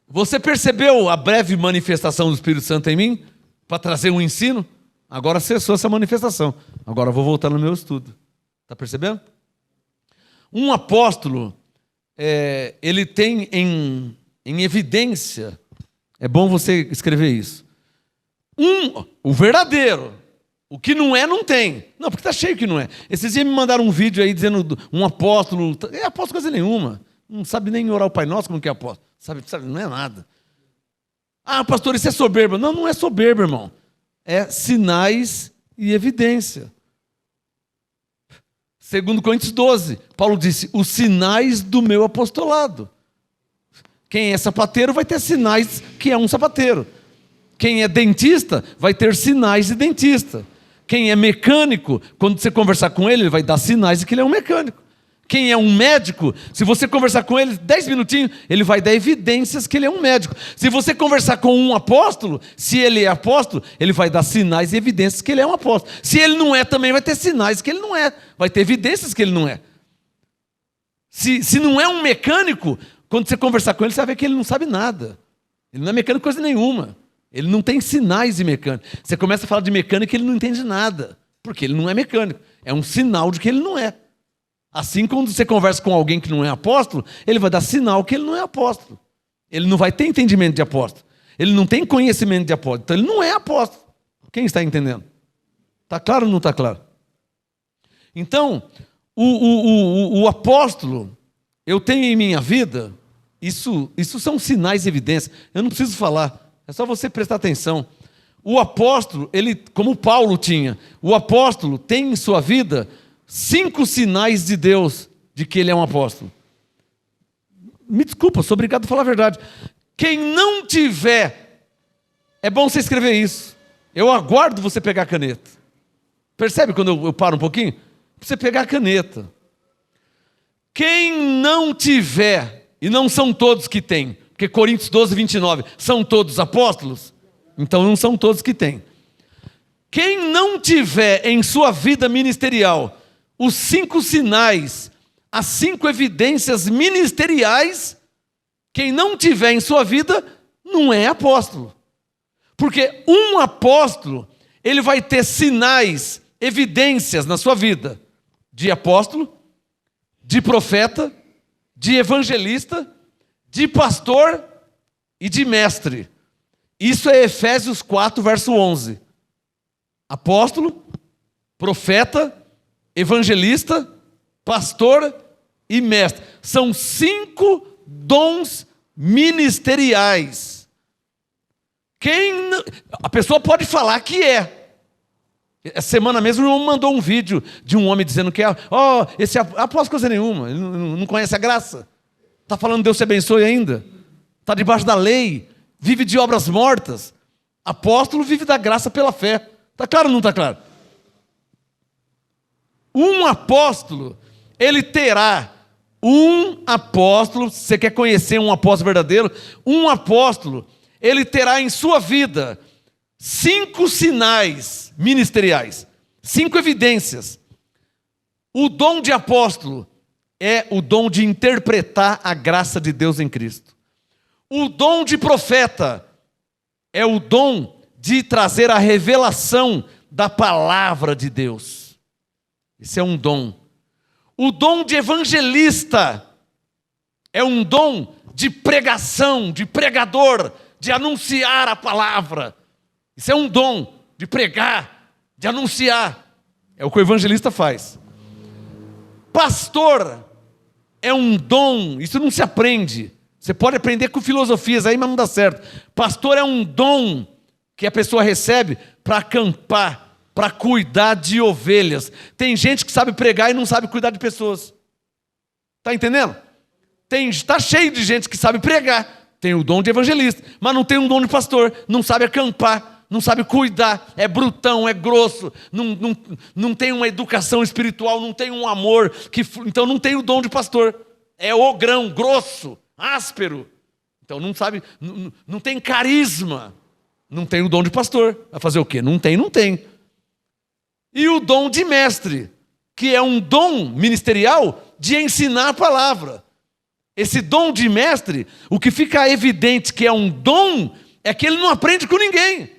Você percebeu a breve manifestação do Espírito Santo em mim? Para trazer um ensino? Agora cessou essa manifestação. Agora eu vou voltar no meu estudo. Está percebendo? Um apóstolo, ele tem em evidência, é bom você escrever isso, o verdadeiro, o que não é, não tem. Não, porque está cheio que não é. Esses dias me mandaram um vídeo aí dizendo um apóstolo, é apóstolo coisa nenhuma, não sabe nem orar o Pai Nosso como que é apóstolo, sabe, não é nada. Ah, pastor, isso é soberba. Não, não é soberba, irmão. É sinais e evidência. 2 Coríntios 12, Paulo disse, os sinais do meu apostolado. Quem é sapateiro vai ter sinais que é um sapateiro. Quem é dentista vai ter sinais de dentista. Quem é mecânico, quando você conversar com ele, ele vai dar sinais de que ele é um mecânico. Quem é um médico, se você conversar com ele 10 minutinhos, ele vai dar evidências que ele é um médico. Se você conversar com um apóstolo, se ele é apóstolo, ele vai dar sinais e evidências que ele é um apóstolo. Se ele não é, também vai ter sinais que ele não é. Vai ter evidências que ele não é. Se não é um mecânico, quando você conversar com ele, você vai ver que ele não sabe nada. Ele não é mecânico coisa nenhuma. Ele não tem sinais de mecânico. Você começa a falar de mecânico e ele não entende nada. Porque ele não é mecânico. É um sinal de que ele não é. Assim, quando você conversa com alguém que não é apóstolo, ele vai dar sinal que ele não é apóstolo. Ele não vai ter entendimento de apóstolo. Ele não tem conhecimento de apóstolo. Então, ele não é apóstolo. Quem está entendendo? Está claro ou não está claro? Então, o apóstolo, eu tenho em minha vida, isso são sinais e evidências. Eu não preciso falar. É só você prestar atenção. O apóstolo, ele, como Paulo tinha, o apóstolo tem em sua vida 5 sinais de Deus de que ele é um apóstolo. Me desculpa, sou obrigado a falar a verdade. Quem não tiver, é bom você escrever isso. Eu aguardo você pegar a caneta. Percebe quando eu paro um pouquinho? Você pegar a caneta. Quem não tiver, e não são todos que têm, porque Coríntios 12, 29, são todos apóstolos? Então não são todos que têm. Quem não tiver em sua vida ministerial os 5 sinais, as 5 evidências ministeriais, quem não tiver em sua vida, não é apóstolo. Porque um apóstolo, ele vai ter sinais, evidências na sua vida, de apóstolo, de profeta, de evangelista, de pastor e de mestre. Isso é Efésios 4, verso 11. Apóstolo, profeta, evangelista, pastor e mestre. São 5 dons ministeriais. A pessoa pode falar que é. Essa semana mesmo o irmão mandou um vídeo de um homem dizendo que esse apóstolo coisa nenhuma, ele não conhece a graça. Está falando Deus te abençoe ainda. Está debaixo da lei, vive de obras mortas. Apóstolo vive da graça pela fé. Está claro ou não está claro? Um apóstolo, ele terá se você quer conhecer um apóstolo verdadeiro, um apóstolo, ele terá em sua vida 5 sinais ministeriais, 5 evidências. O dom de apóstolo é o dom de interpretar a graça de Deus em Cristo. O dom de profeta é o dom de trazer a revelação da palavra de Deus. Esse é um dom. O dom de evangelista é um dom de pregação, de pregador, de anunciar a palavra. Isso é um dom de pregar, de anunciar. É o que o evangelista faz. Pastor é um dom, isso não se aprende. Você pode aprender com filosofias aí, mas não dá certo. Pastor é um dom que a pessoa recebe para acampar, para cuidar de ovelhas. Tem gente que sabe pregar e não sabe cuidar de pessoas. Está entendendo? Está cheio de gente que sabe pregar, tem o dom de evangelista, mas não tem um dom de pastor, não sabe acampar, não sabe cuidar, é brutão, é grosso, não tem uma educação espiritual, não tem um amor, então não tem o dom de pastor. É ogrão, grosso, áspero. Então não sabe, não tem carisma, não tem o dom de pastor. Vai fazer o quê? Não tem. E o dom de mestre, que é um dom ministerial de ensinar a palavra. Esse dom de mestre, o que fica evidente que é um dom, é que ele não aprende com ninguém.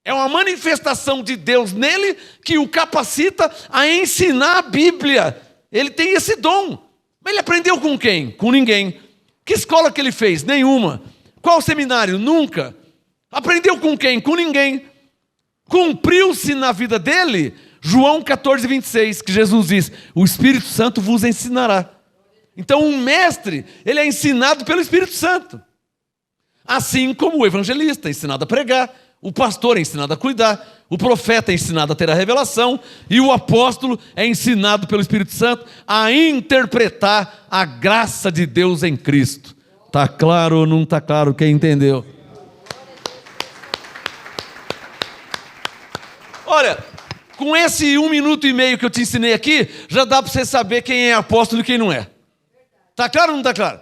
É uma manifestação de Deus nele que o capacita a ensinar a Bíblia. Ele tem esse dom. Mas ele aprendeu com quem? Com ninguém. Que escola que ele fez? Nenhuma. Qual seminário? Nunca. Aprendeu com quem? Com ninguém. Cumpriu-se na vida dele João 14:26, que Jesus diz: o Espírito Santo vos ensinará. Então um mestre, ele é ensinado pelo Espírito Santo. Assim como o evangelista é ensinado a pregar, o pastor é ensinado a cuidar, o profeta é ensinado a ter a revelação, e o apóstolo é ensinado pelo Espírito Santo a interpretar a graça de Deus em Cristo. Está claro ou não está claro? Quem entendeu? Olha, com esse 1 minuto e meio que eu te ensinei aqui, já dá para você saber quem é apóstolo e quem não é. Está claro ou não está claro?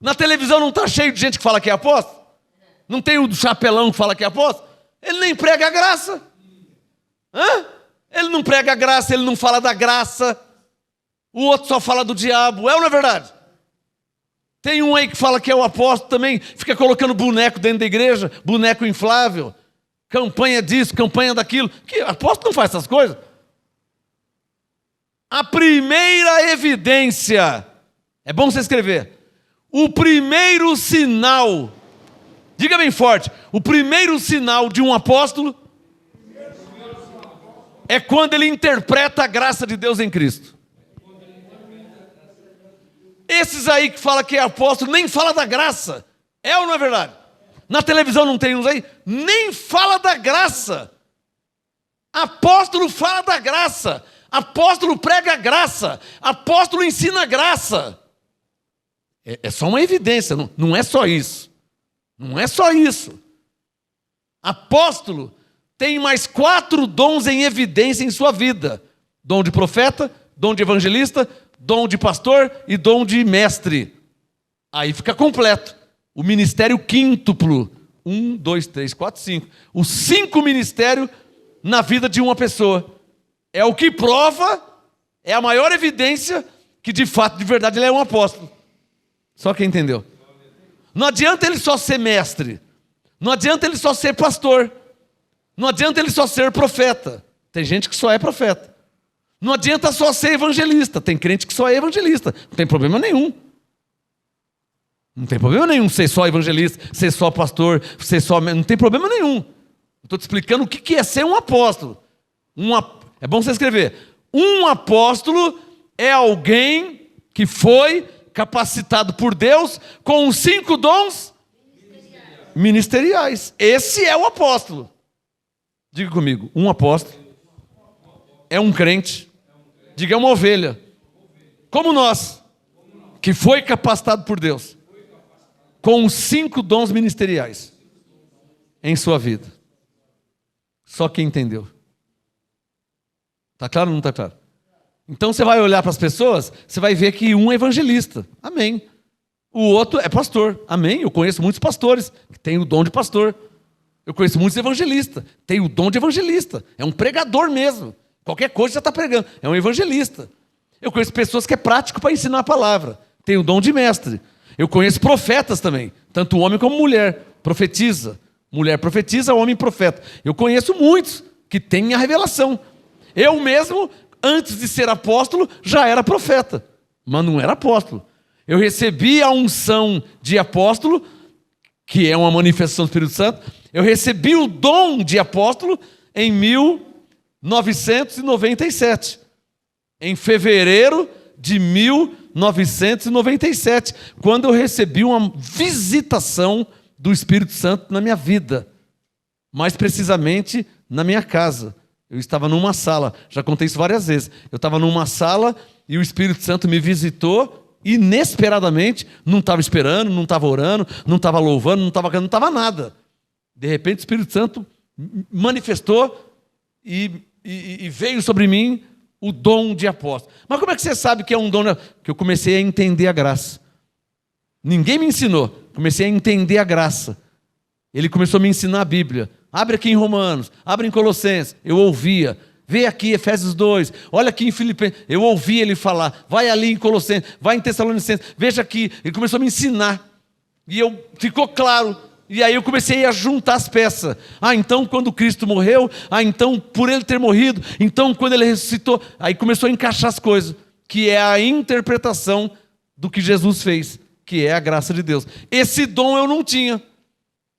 Na televisão não está cheio de gente que fala que é apóstolo? Não tem o do chapelão que fala que é apóstolo? Ele nem prega a graça. Ele não prega a graça, ele não fala da graça. O outro só fala do diabo. É ou não é verdade? Tem um aí que fala que é o apóstolo também, fica colocando boneco dentro da igreja, boneco inflável. Campanha disso, campanha daquilo. Que apóstolo não faz essas coisas. A primeira evidência, é bom você escrever, o primeiro sinal, diga bem forte, o primeiro sinal de um apóstolo é quando ele interpreta a graça de Deus em Cristo. Esses aí que falam que é apóstolo, nem fala da graça. É ou não é verdade? Na televisão não tem uns aí? Nem fala da graça. Apóstolo fala da graça. Apóstolo prega a graça. Apóstolo ensina a graça. É só uma evidência, não é só isso. Não é só isso. Apóstolo tem mais 4 dons em evidência em sua vida: dom de profeta, dom de evangelista, dom de pastor e dom de mestre. Aí fica completo. O ministério quíntuplo. 1, 2, 3, 4, 5. Os 5 ministérios na vida de uma pessoa. É o que prova, é a maior evidência que de fato, de verdade, ele é um apóstolo. Só quem entendeu. Não adianta ele só ser mestre. Não adianta ele só ser pastor. Não adianta ele só ser profeta. Tem gente que só é profeta. Não adianta só ser evangelista. Tem crente que só é evangelista. Não tem problema nenhum. Não tem problema nenhum ser só evangelista, ser só pastor, ser só... Não tem problema nenhum. Estou te explicando o que é ser um apóstolo. É bom você escrever. Um apóstolo é alguém que foi capacitado por Deus com os 5 dons ministeriais. Esse é o apóstolo. Diga comigo, um apóstolo é um crente. Diga, é uma ovelha. Como nós, que foi capacitado por Deus com os 5 dons ministeriais em sua vida. Só quem entendeu. Está claro ou não está claro? Então você vai olhar para as pessoas, você vai ver que um é evangelista. Amém. O outro é pastor. Amém. Eu conheço muitos pastores que têm o dom de pastor. Eu conheço muitos evangelistas, tem o dom de evangelista. É um pregador mesmo. Qualquer coisa já está pregando. É um evangelista. Eu conheço pessoas que é prático para ensinar a palavra. Tem o dom de mestre. Eu conheço profetas também, tanto homem como mulher, profetiza. Mulher profetiza, homem profeta. Eu conheço muitos que têm a revelação. Eu mesmo, antes de ser apóstolo, já era profeta, mas não era apóstolo. Eu recebi a unção de apóstolo, que é uma manifestação do Espírito Santo. Eu recebi o dom de apóstolo em 1997, em fevereiro de 1997, quando eu recebi uma visitação do Espírito Santo na minha vida. mais precisamente na minha casa. Eu estava numa sala, já contei isso várias vezes. Eu estava numa sala e o Espírito Santo me visitou inesperadamente. Não estava esperando, não estava orando, não estava louvando, não estava nada. De repente o Espírito Santo manifestou e veio sobre mim o dom de apóstolo. Mas como é que você sabe que é um dom? Que eu comecei a entender a graça. Ninguém me ensinou, comecei a entender a graça. Ele começou a me ensinar a Bíblia. Abre aqui em Romanos, abre em Colossenses. Eu ouvia. Vê aqui Efésios 2, olha aqui em Filipenses. Eu ouvia ele falar. Vai ali em Colossenses, vai em Tessalonicenses. Veja aqui. Ele começou a me ensinar. E ficou claro. E aí eu comecei a juntar as peças. Então quando Cristo morreu, então por ele ter morrido, então quando ele ressuscitou, aí começou a encaixar as coisas, que é a interpretação do que Jesus fez, que é a graça de Deus. Esse dom eu não tinha.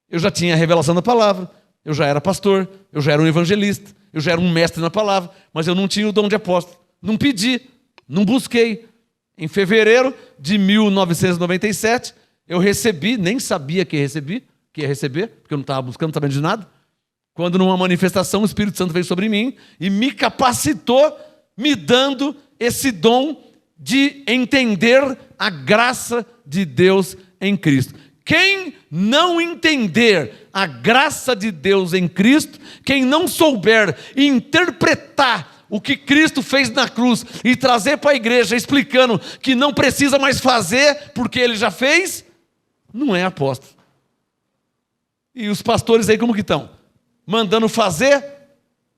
Eu já tinha a revelação da palavra, eu já era pastor, eu já era um evangelista, eu já era um mestre na palavra, mas eu não tinha o dom de apóstolo. Não pedi, não busquei. Em fevereiro de 1997, eu recebi, nem sabia que ia receber, porque eu não estava buscando, não estava vendo de nada. Quando numa manifestação o Espírito Santo veio sobre mim e me capacitou, me dando esse dom de entender a graça de Deus em Cristo. Quem não entender a graça de Deus em Cristo, quem não souber interpretar o que Cristo fez na cruz e trazer para a igreja explicando que não precisa mais fazer porque ele já fez, não é apóstolo. E os pastores aí como que estão? Mandando fazer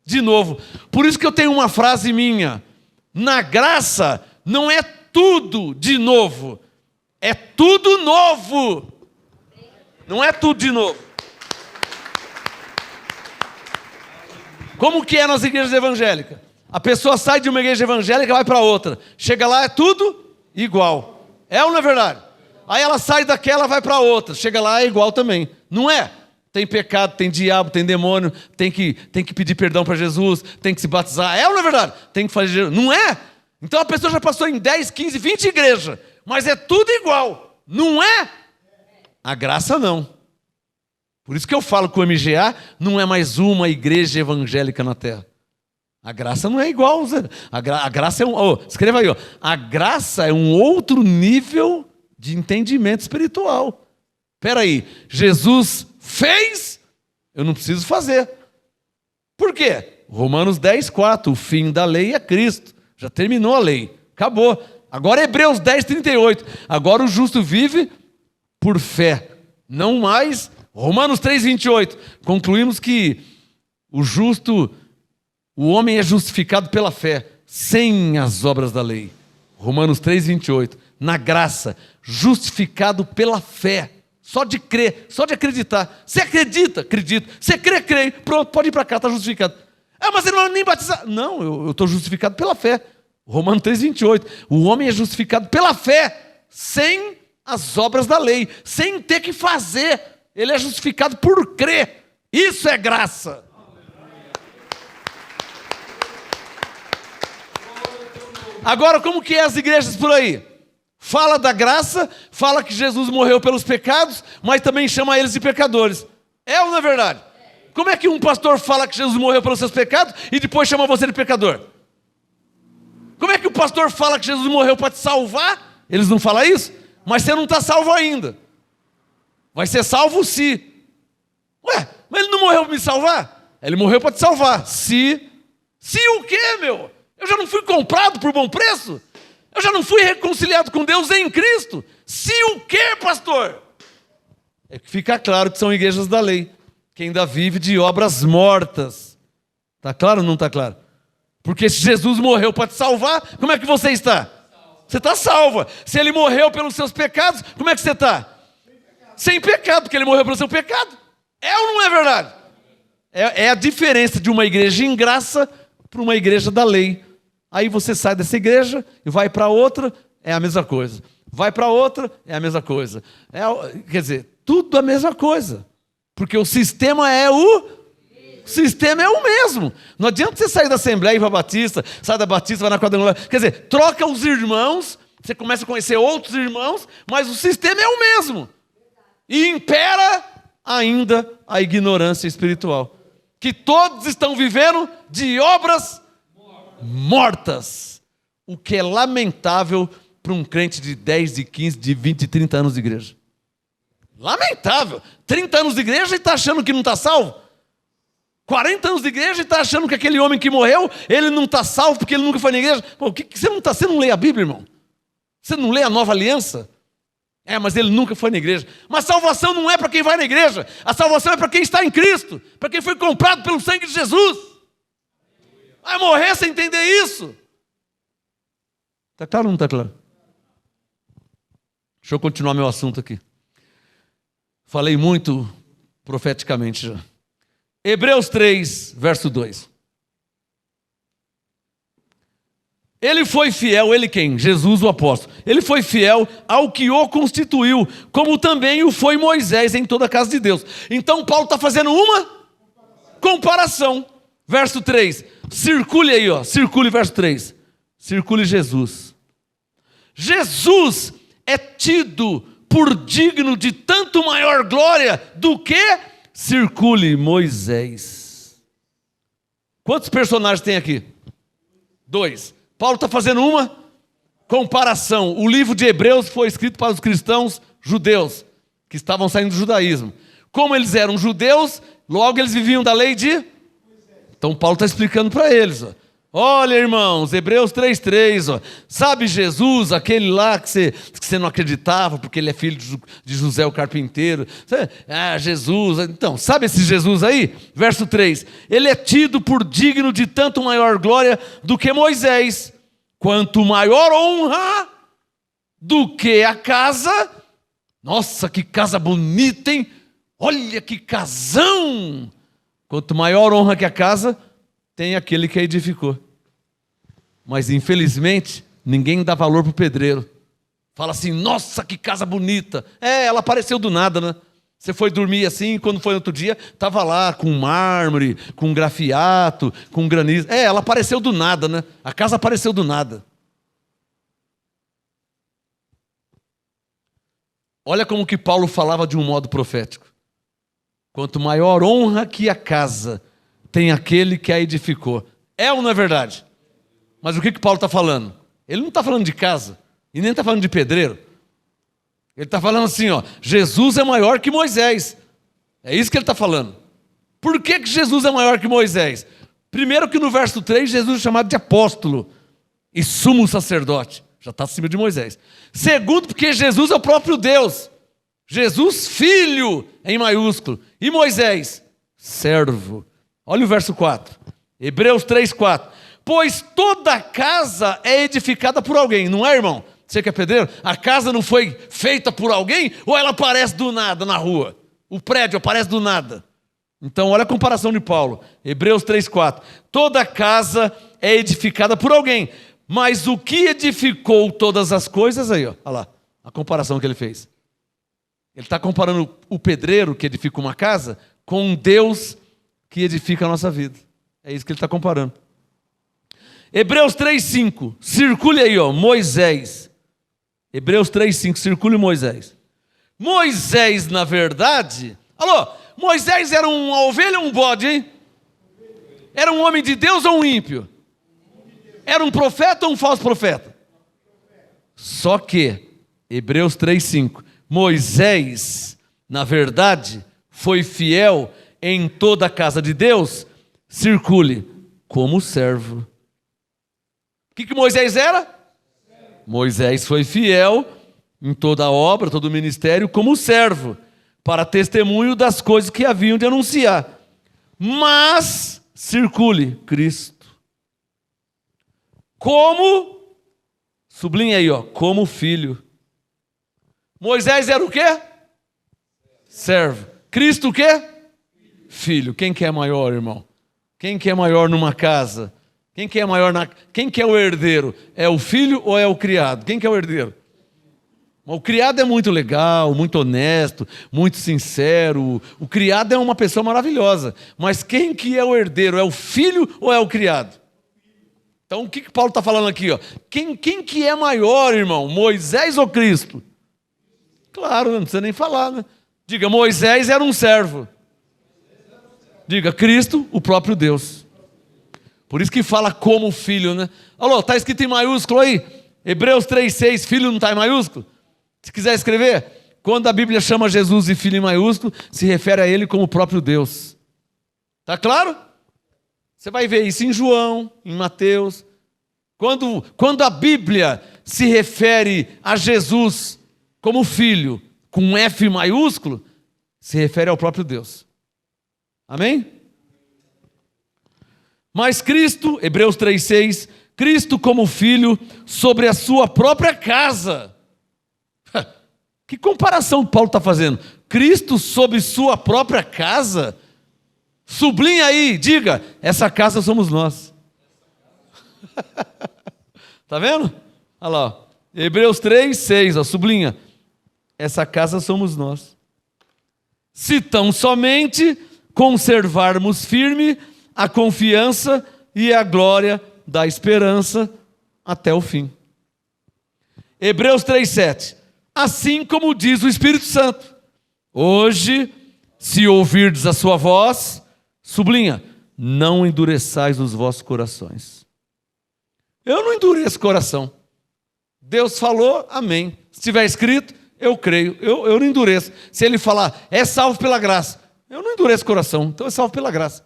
de novo. Por isso que eu tenho uma frase minha: na graça não é tudo de novo, é tudo novo. Não é tudo de novo. Como que é nas igrejas evangélicas? A pessoa sai de uma igreja evangélica e vai para outra. Chega lá, é tudo igual. É ou não é verdade? Aí ela sai daquela e vai para outra. Chega lá, é igual também. Não é? Tem pecado, tem diabo, tem demônio, tem que pedir perdão para Jesus, tem que se batizar. É ou não é verdade? Tem que fazer. Não é? Então a pessoa já passou em 10, 15, 20 igrejas, mas é tudo igual. Não é? A graça não. Por isso que eu falo que o MGA não é mais uma igreja evangélica na terra. A graça não é igual. A graça é escreva aí, ó. A graça é um outro nível de entendimento espiritual. Espera aí, Jesus fez, eu não preciso fazer. Por quê? Romanos 10, 4, o fim da lei é Cristo. Já terminou a lei, acabou. Agora Hebreus 10, 38. Agora o justo vive por fé, não mais. Romanos 3, 28. Concluímos que o homem é justificado pela fé, sem as obras da lei. Romanos 3, 28. Na graça, justificado pela fé. Só de crer, só de acreditar. Você acredita? Acredito. Você crê, crê. Pronto, pode ir para cá, está justificado. Mas você não vai nem batizar. Não, eu estou justificado pela fé. Romanos 3, 28. O homem é justificado pela fé, sem as obras da lei, sem ter que fazer. Ele é justificado por crer. Isso é graça. Agora, como que é as igrejas por aí? Fala da graça, fala que Jesus morreu pelos pecados, mas também chama eles de pecadores. É ou não é verdade? Como é que um pastor fala que Jesus morreu pelos seus pecados e depois chama você de pecador? Como é que o pastor fala que Jesus morreu para te salvar? Eles não falam isso? Mas você não está salvo ainda. Vai ser salvo se. Mas ele não morreu para me salvar? Ele morreu para te salvar. Se o quê, meu? Eu já não fui comprado por bom preço? Eu já não fui reconciliado com Deus em Cristo? Se o quê, pastor? É que fica claro que são igrejas da lei, que ainda vive de obras mortas. Está claro ou não está claro? Porque se Jesus morreu para te salvar, como é que você está? Você está salva. Se ele morreu pelos seus pecados, como é que você está? Sem pecado, porque ele morreu pelo seu pecado. É ou não é verdade? É a diferença de uma igreja em graça para uma igreja da lei. Aí você sai dessa igreja e vai para outra, é a mesma coisa. Vai para outra, é a mesma coisa. Quer dizer, tudo a mesma coisa. Porque o sistema é o mesmo. Não adianta você sair da Assembleia e ir para a Batista, sai da Batista, vai na Quadrangular. Quer dizer, troca os irmãos, você começa a conhecer outros irmãos, mas o sistema é o mesmo. E impera ainda a ignorância espiritual. Que todos estão vivendo de obras mortas. O que é lamentável para um crente de 10, de 15, de 20, de 30 anos de igreja. Lamentável. 30 anos de igreja e está achando que não está salvo? 40 anos de igreja e está achando que aquele homem que morreu, ele não está salvo porque ele nunca foi na igreja? Pô, você não lê a Bíblia, irmão? Você não lê a nova aliança? Mas ele nunca foi na igreja. Mas salvação não é para quem vai na igreja. A salvação é para quem está em Cristo. Para quem foi comprado pelo sangue de Jesus. Vai morrer sem entender isso. Está claro ou não está claro? Deixa eu continuar meu assunto aqui. Falei muito profeticamente já. Hebreus 3, verso 2. Ele foi fiel, ele quem? Jesus, o apóstolo. Ele foi fiel ao que o constituiu, como também o foi Moisés em toda a casa de Deus. Então Paulo está fazendo uma comparação. Verso 3. Circule aí, circule verso 3. Circule Jesus. Jesus é tido por digno de tanto maior glória do que circule Moisés. Quantos personagens tem aqui? 2. Paulo está fazendo uma comparação. O livro de Hebreus foi escrito para os cristãos judeus, que estavam saindo do judaísmo. Como eles eram judeus, logo eles viviam da lei de... Então Paulo está explicando para eles. Olha, irmãos, Hebreus 3:3, sabe Jesus, aquele lá que você não acreditava, porque ele é filho de José o carpinteiro. Jesus, então, sabe esse Jesus aí? Verso 3, ele é tido por digno de tanto maior glória do que Moisés, quanto maior honra do que a casa. Nossa, que casa bonita, hein? Olha que casão! Quanto maior honra que a casa, tem aquele que a edificou. Mas infelizmente, ninguém dá valor para o pedreiro. Fala assim, nossa, que casa bonita. Ela apareceu do nada, né? Você foi dormir assim, quando foi no outro dia, estava lá com mármore, com grafiato, com granizo. Ela apareceu do nada, né? A casa apareceu do nada. Olha como que Paulo falava de um modo profético. Quanto maior honra que a casa, tem aquele que a edificou. É ou não é verdade? Mas o que Paulo está falando? Ele não está falando de casa, e nem está falando de pedreiro. Ele está falando assim, Jesus é maior que Moisés. É isso que ele está falando. Por que Jesus é maior que Moisés? Primeiro que no verso 3, Jesus é chamado de apóstolo e sumo sacerdote. Já está acima de Moisés. Segundo, porque Jesus é o próprio Deus. Jesus, filho, em maiúsculo. E Moisés, servo. Olha o verso 4. Hebreus 3:4. Pois toda casa é edificada por alguém. Não é, irmão? Você que é pedreiro? A casa não foi feita por alguém? Ou ela aparece do nada na rua? O prédio aparece do nada. Então, olha a comparação de Paulo. Hebreus 3:4. Toda casa é edificada por alguém. Mas o que edificou todas as coisas? Aí, olha lá, a comparação que ele fez. Ele está comparando o pedreiro que edifica uma casa com um Deus que edifica a nossa vida. É isso que ele está comparando. Hebreus 3:5. Circule aí, Moisés. Hebreus 3:5. Circule Moisés. Moisés, na verdade... Moisés era uma ovelha ou um bode, hein? Era um homem de Deus ou um ímpio? Era um profeta ou um falso profeta? Só que, Hebreus 3:5. Moisés, na verdade, foi fiel em toda a casa de Deus, circule como servo. O que Moisés era? Moisés foi fiel em toda a obra, todo o ministério, como servo, para testemunho das coisas que haviam de anunciar. Mas, circule Cristo. Como, sublinha aí, como filho. Moisés era o quê? Servo. Cristo o quê? Filho. Quem que é maior, irmão? Quem que é maior numa casa? Quem que é maior Quem que é o herdeiro? É o filho ou é o criado? Quem que é o herdeiro? O criado é muito legal, muito honesto, muito sincero. O criado é uma pessoa maravilhosa. Mas quem que é o herdeiro? É o filho ou é o criado? Então o que Paulo está falando aqui? Quem que é maior, irmão? Moisés ou Cristo? Claro, não precisa nem falar, né? Diga, Moisés era um servo. Diga, Cristo, o próprio Deus. Por isso que fala como filho, né? Alô, está escrito em maiúsculo aí? Hebreus 3,6, filho não está em maiúsculo? Se quiser escrever, quando a Bíblia chama Jesus de filho em maiúsculo, se refere a ele como o próprio Deus. Está claro? Você vai ver isso em João, em Mateus. Quando a Bíblia se refere a Jesus como filho, com um F maiúsculo, se refere ao próprio Deus. Amém? Mas Cristo, Hebreus 3,6, Cristo como filho sobre a sua própria casa. Que comparação que Paulo está fazendo? Cristo sobre sua própria casa? Sublinha aí, diga, essa casa somos nós. Tá vendo? Olha lá, ó. Hebreus 3,6, ó, sublinha. Essa casa somos nós. Se tão somente conservarmos firme a confiança e a glória da esperança até o fim. Hebreus 3,7. Assim como diz o Espírito Santo, hoje, se ouvirdes a sua voz, sublinha, não endureçais os vossos corações. Eu não endureço o coração. Deus falou, amém. Se estiver escrito, eu creio. Eu não endureço. Se ele falar, é salvo pela graça, eu não endureço o coração, então é salvo pela graça.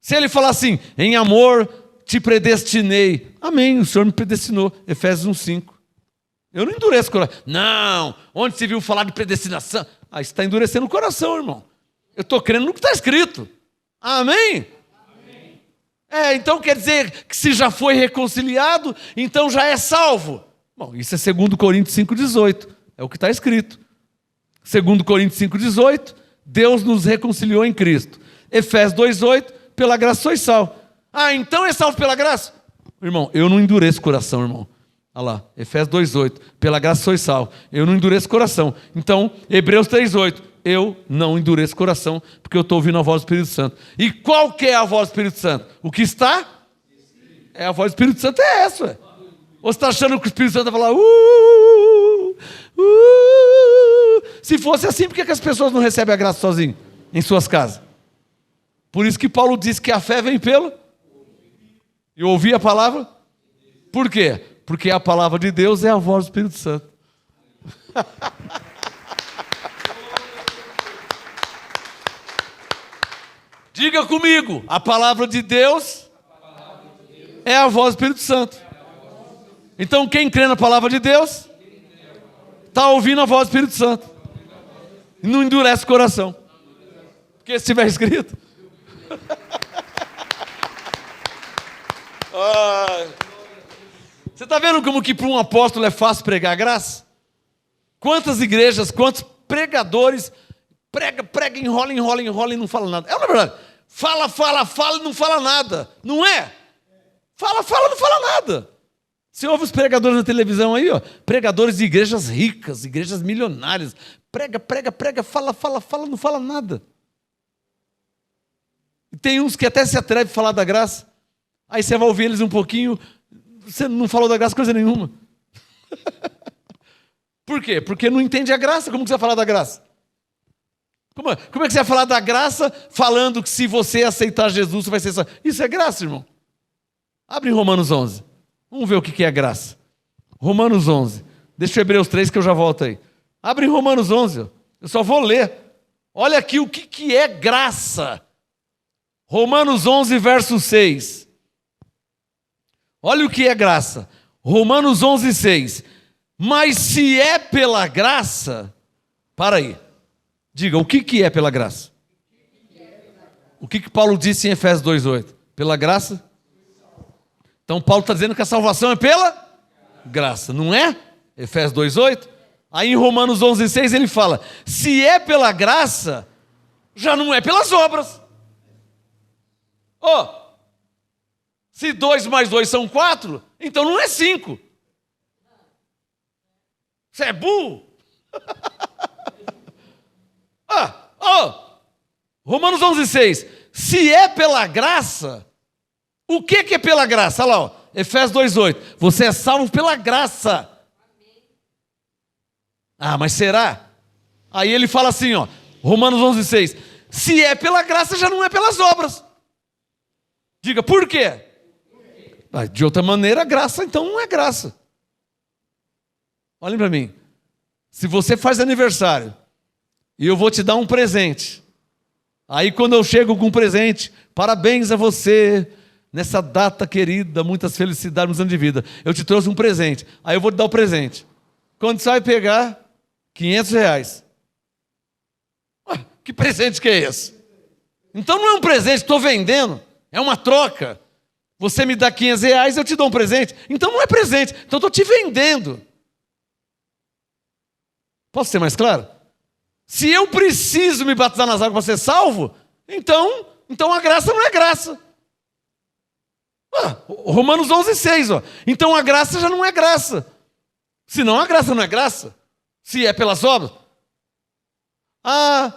Se ele falar assim, em amor te predestinei, amém, o Senhor me predestinou, Efésios 1,5. Eu não endureço o coração. Não, onde se viu falar de predestinação? Aí você está endurecendo o coração, irmão. Eu estou crendo no que está escrito. Amém? Amém? Então quer dizer que se já foi reconciliado, então já é salvo. Bom, isso é 2 Coríntios 5,18. É o que está escrito. 2 Coríntios 5,18. Deus nos reconciliou em Cristo. Efésios 2,8. Pela graça sois salvo. Então é salvo pela graça? Irmão, eu não endureço o coração, irmão. Olha lá, Efésios 2,8. Pela graça sois salvo. Eu não endureço o coração. Então, Hebreus 3,8. Eu não endureço o coração, porque eu estou ouvindo a voz do Espírito Santo. E qual que é a voz do Espírito Santo? O que está? A voz do Espírito Santo é essa. Ué. Ou você está achando que o Espírito Santo vai falar... Se fosse assim, por que as pessoas não recebem a graça sozinhas em suas casas? Por isso que Paulo diz que a fé vem pelo... E ouvir a palavra? Por quê? Porque a palavra de Deus é a voz do Espírito Santo. Diga comigo, a palavra de Deus é a voz do Espírito Santo. Então quem crê na palavra de Deus está ouvindo a voz do Espírito Santo. E não endurece o coração. Porque se estiver escrito... Você está vendo como que para um apóstolo é fácil pregar a graça? Quantas igrejas, quantos pregadores prega, enrola e não fala nada. É uma verdade. Fala e não fala nada. Não é? Fala, não fala nada. Você ouve os pregadores na televisão aí, ó, pregadores de igrejas ricas, igrejas milionárias. Prega, fala, não fala nada. E tem uns que até se atrevem a falar da graça. Aí você vai ouvir eles um pouquinho, você não falou da graça coisa nenhuma. Por quê? Porque não entende a graça. Como que você vai falar da graça? Como é que você vai falar da graça falando que se você aceitar Jesus, você vai ser salvo? Isso é graça, irmão. Abre em Romanos 11. Vamos ver o que é graça. Romanos 11. Deixa o Hebreus 3 que eu já volto aí. Abre em Romanos 11. Eu só vou ler. Olha aqui o que é graça. Romanos 11, verso 6. Olha o que é graça. Romanos 11, 6. Mas se é pela graça... Para aí. Diga, o que é pela graça? O que Paulo disse em Efésios 2,8? Pela graça? Então Paulo está dizendo que a salvação é pela graça, não é? Efésios 2,8. Aí em Romanos 11, 6 ele fala, se é pela graça, já não é pelas obras. Se 2 mais 2 são 4, então não é 5. Você é burro? Romanos 11, 6. Se é pela graça, o que é pela graça? Olha lá, ó, Efésios 2,8. Você é salvo pela graça. Mas será? Aí ele fala assim, ó, Romanos 11:6. Se é pela graça, já não é pelas obras. Diga, por quê? De outra maneira, graça então não é graça. Olhem para mim. Se você faz aniversário e eu vou te dar um presente, aí quando eu chego com um presente, parabéns a você, nessa data querida, muitas felicidades, muitos anos de vida. Eu te trouxe um presente, aí eu vou te dar o presente. Quando você vai pegar, R$500. Ué, que presente que é esse? Então não é um presente, estou vendendo, é uma troca. Você me dá R$500, eu te dou um presente. Então não é presente, então estou te vendendo. Posso ser mais claro? Se eu preciso me batizar nas águas para ser salvo, então a graça não é graça. Romanos 11:6, ó. Então a graça já não é graça. Senão a graça não é graça. Se é pelas obras. A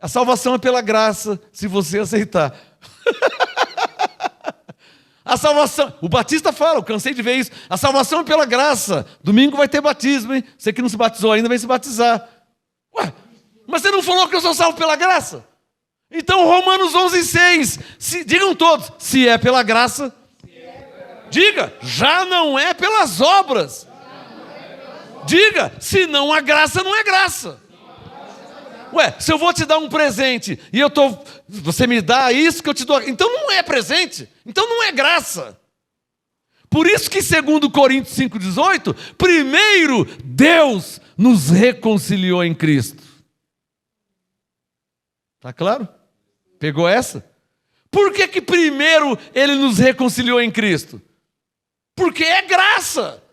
salvação é pela graça, se você aceitar. A salvação, o Batista fala, eu cansei de ver isso. A salvação é pela graça. Domingo vai ter batismo, hein? Você que não se batizou ainda, vem se batizar. Ué, mas você não falou que eu sou salvo pela graça? Então Romanos 11:6, digam todos, se é pela graça, diga, já não é pelas obras. Diga, senão a graça não é graça. Ué, se eu vou te dar um presente e você me dá isso que eu te dou, então não é presente, então não é graça. Por isso que segundo Coríntios 5:18, primeiro Deus nos reconciliou em Cristo. Tá claro? Pegou essa? Por que primeiro Ele nos reconciliou em Cristo? Porque é graça,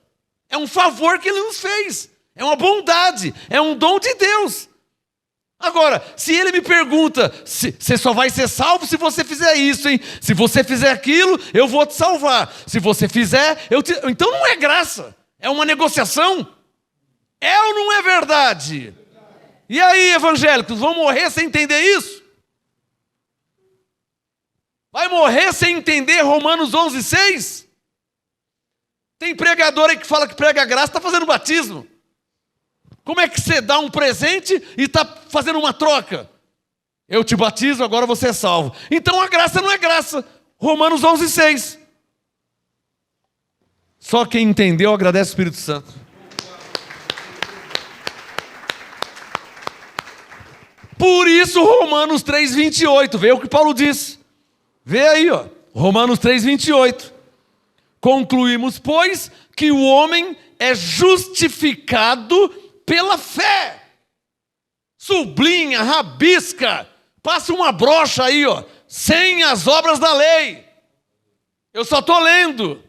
é um favor que Ele nos fez, é uma bondade, é um dom de Deus. Agora, se ele me pergunta, você só vai ser salvo se você fizer isso, hein? Se você fizer aquilo, eu vou te salvar. Se você fizer, então não é graça, é uma negociação. É ou não é verdade? E aí, evangélicos, vão morrer sem entender isso? Vai morrer sem entender Romanos 11:6? Tem pregador aí que fala que prega graça, está fazendo batismo. Como é que você dá um presente e está fazendo uma troca? Eu te batizo, agora você é salvo. Então a graça não é graça. Romanos 11:6. Só quem entendeu agradece o Espírito Santo. Por isso Romanos 3:28. Vê o que Paulo diz. Vê aí, ó. Romanos 3:28. Concluímos, pois, que o homem é justificado pela fé. Sublinha, rabisca, passa uma brocha aí, ó, sem as obras da lei. Eu só estou lendo.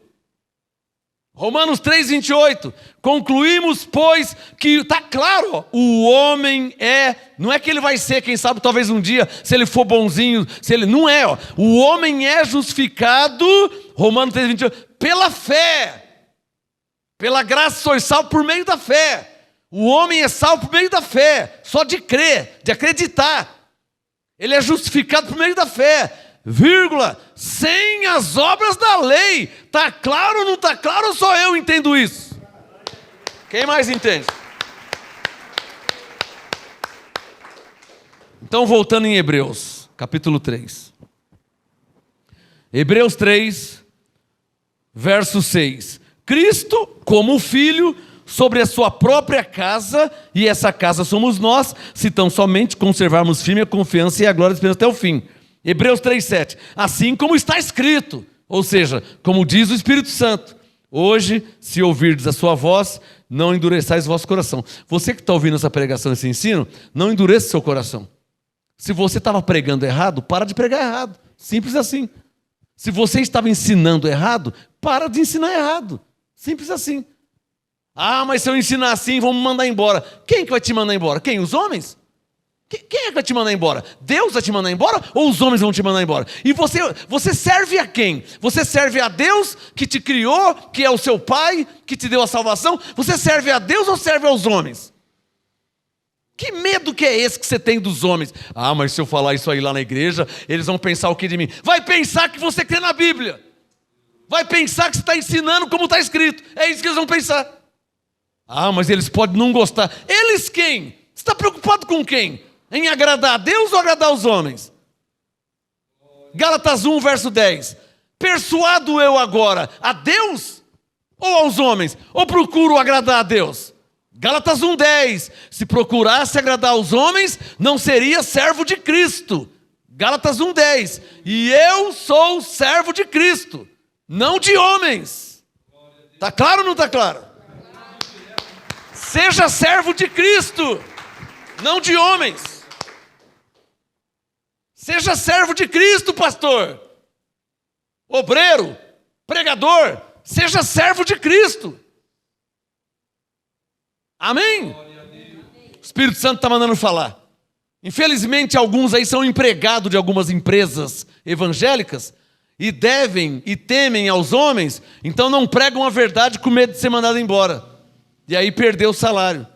Romanos 3:28. Concluímos, pois, que está claro, ó, o homem não é que ele vai ser, quem sabe, talvez um dia, se ele for bonzinho, se ele não é, ó, o homem é justificado, Romanos 3:28, pela fé. Pela graça sois salvos por meio da fé. O homem é salvo por meio da fé, só de crer, de acreditar. Ele é justificado por meio da fé, vírgula, sem as obras da lei. Está claro ou não está claro, ou só eu entendo isso? Quem mais entende? Então, voltando em Hebreus, capítulo 3. Hebreus 3, verso 6. Cristo, como Filho, sobre a sua própria casa, e essa casa somos nós, se tão somente conservarmos firme a confiança e a glória da esperança até o fim. Hebreus 3:7. Assim como está escrito, ou seja, como diz o Espírito Santo, hoje, se ouvirdes a sua voz, não endureçais o vosso coração. Você que está ouvindo essa pregação, esse ensino, não endureça o seu coração. Se você estava pregando errado, para de pregar errado. Simples assim. Se você estava ensinando errado, para de ensinar errado. Simples assim. Mas se eu ensinar assim, vão me mandar embora. Quem que vai te mandar embora? Quem? Os homens? Quem é que vai te mandar embora? Deus vai te mandar embora ou os homens vão te mandar embora? E você serve a quem? Você serve a Deus que te criou, que é o seu pai, que te deu a salvação? Você serve a Deus ou serve aos homens? Que medo que é esse que você tem dos homens? Mas se eu falar isso aí lá na igreja, eles vão pensar o que de mim? Vai pensar que você crê na Bíblia. Vai pensar que você está ensinando como está escrito. É isso que eles vão pensar. Mas eles podem não gostar. Eles quem? Você está preocupado com quem? Em agradar a Deus ou agradar os homens? Gálatas 1, verso 10. Persuado eu agora a Deus ou aos homens? Ou procuro agradar a Deus? Gálatas 1, 10. Se procurasse agradar aos homens, não seria servo de Cristo. Gálatas 1, 10. E eu sou servo de Cristo, não de homens. Está claro ou não está claro? Seja servo de Cristo, não de homens. Seja servo de Cristo, pastor, obreiro, pregador. Seja servo de Cristo. Amém? O Espírito Santo está mandando falar. Infelizmente, alguns aí são empregados de algumas empresas evangélicas e devem e temem aos homens, então não pregam a verdade com medo de ser mandado embora. E aí perdeu o salário.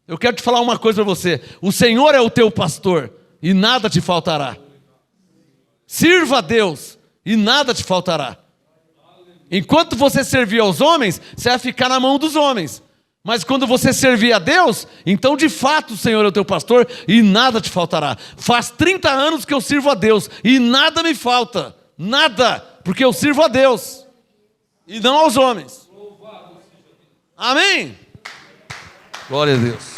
Eu quero te falar uma coisa para você. O Senhor é o teu pastor e nada te faltará. Sirva a Deus e nada te faltará. Enquanto você servir aos homens, você vai ficar na mão dos homens. Mas quando você servir a Deus, então de fato o Senhor é o teu pastor e nada te faltará. Faz 30 anos que eu sirvo a Deus e nada me falta. Nada, porque eu sirvo a Deus e não aos homens. Amém? Glória a Deus.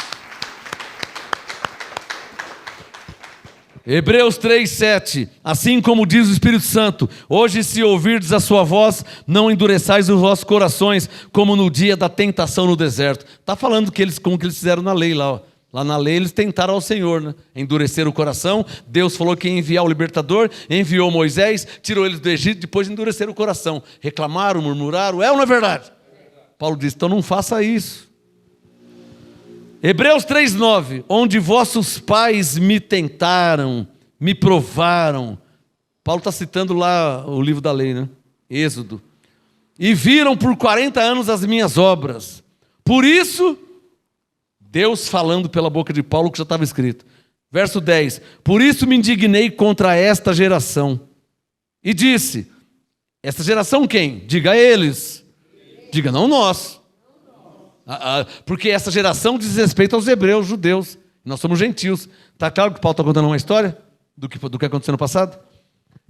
Hebreus 3:7. Assim como diz o Espírito Santo: hoje, se ouvirdes a sua voz, não endureçais os vossos corações, como no dia da tentação no deserto. Está falando como que eles fizeram na lei lá. Ó. Lá na lei eles tentaram ao Senhor, né? Endureceram o coração. Deus falou que ia enviar o libertador, enviou Moisés, tirou eles do Egito, depois endureceram o coração. Reclamaram, murmuraram. É ou não é verdade? Paulo diz: então não faça isso. Hebreus 3:9. Onde vossos pais me tentaram, me provaram. Paulo está citando lá o livro da lei, né? Êxodo. E viram por 40 anos as minhas obras. Por isso, Deus falando pela boca de Paulo que já estava escrito. Verso 10. Por isso me indignei contra esta geração. E disse: esta geração quem? Diga eles. Diga não nós. Porque essa geração diz respeito aos hebreus, judeus. Nós somos gentios. Está claro que Paulo está contando uma história do que aconteceu no passado?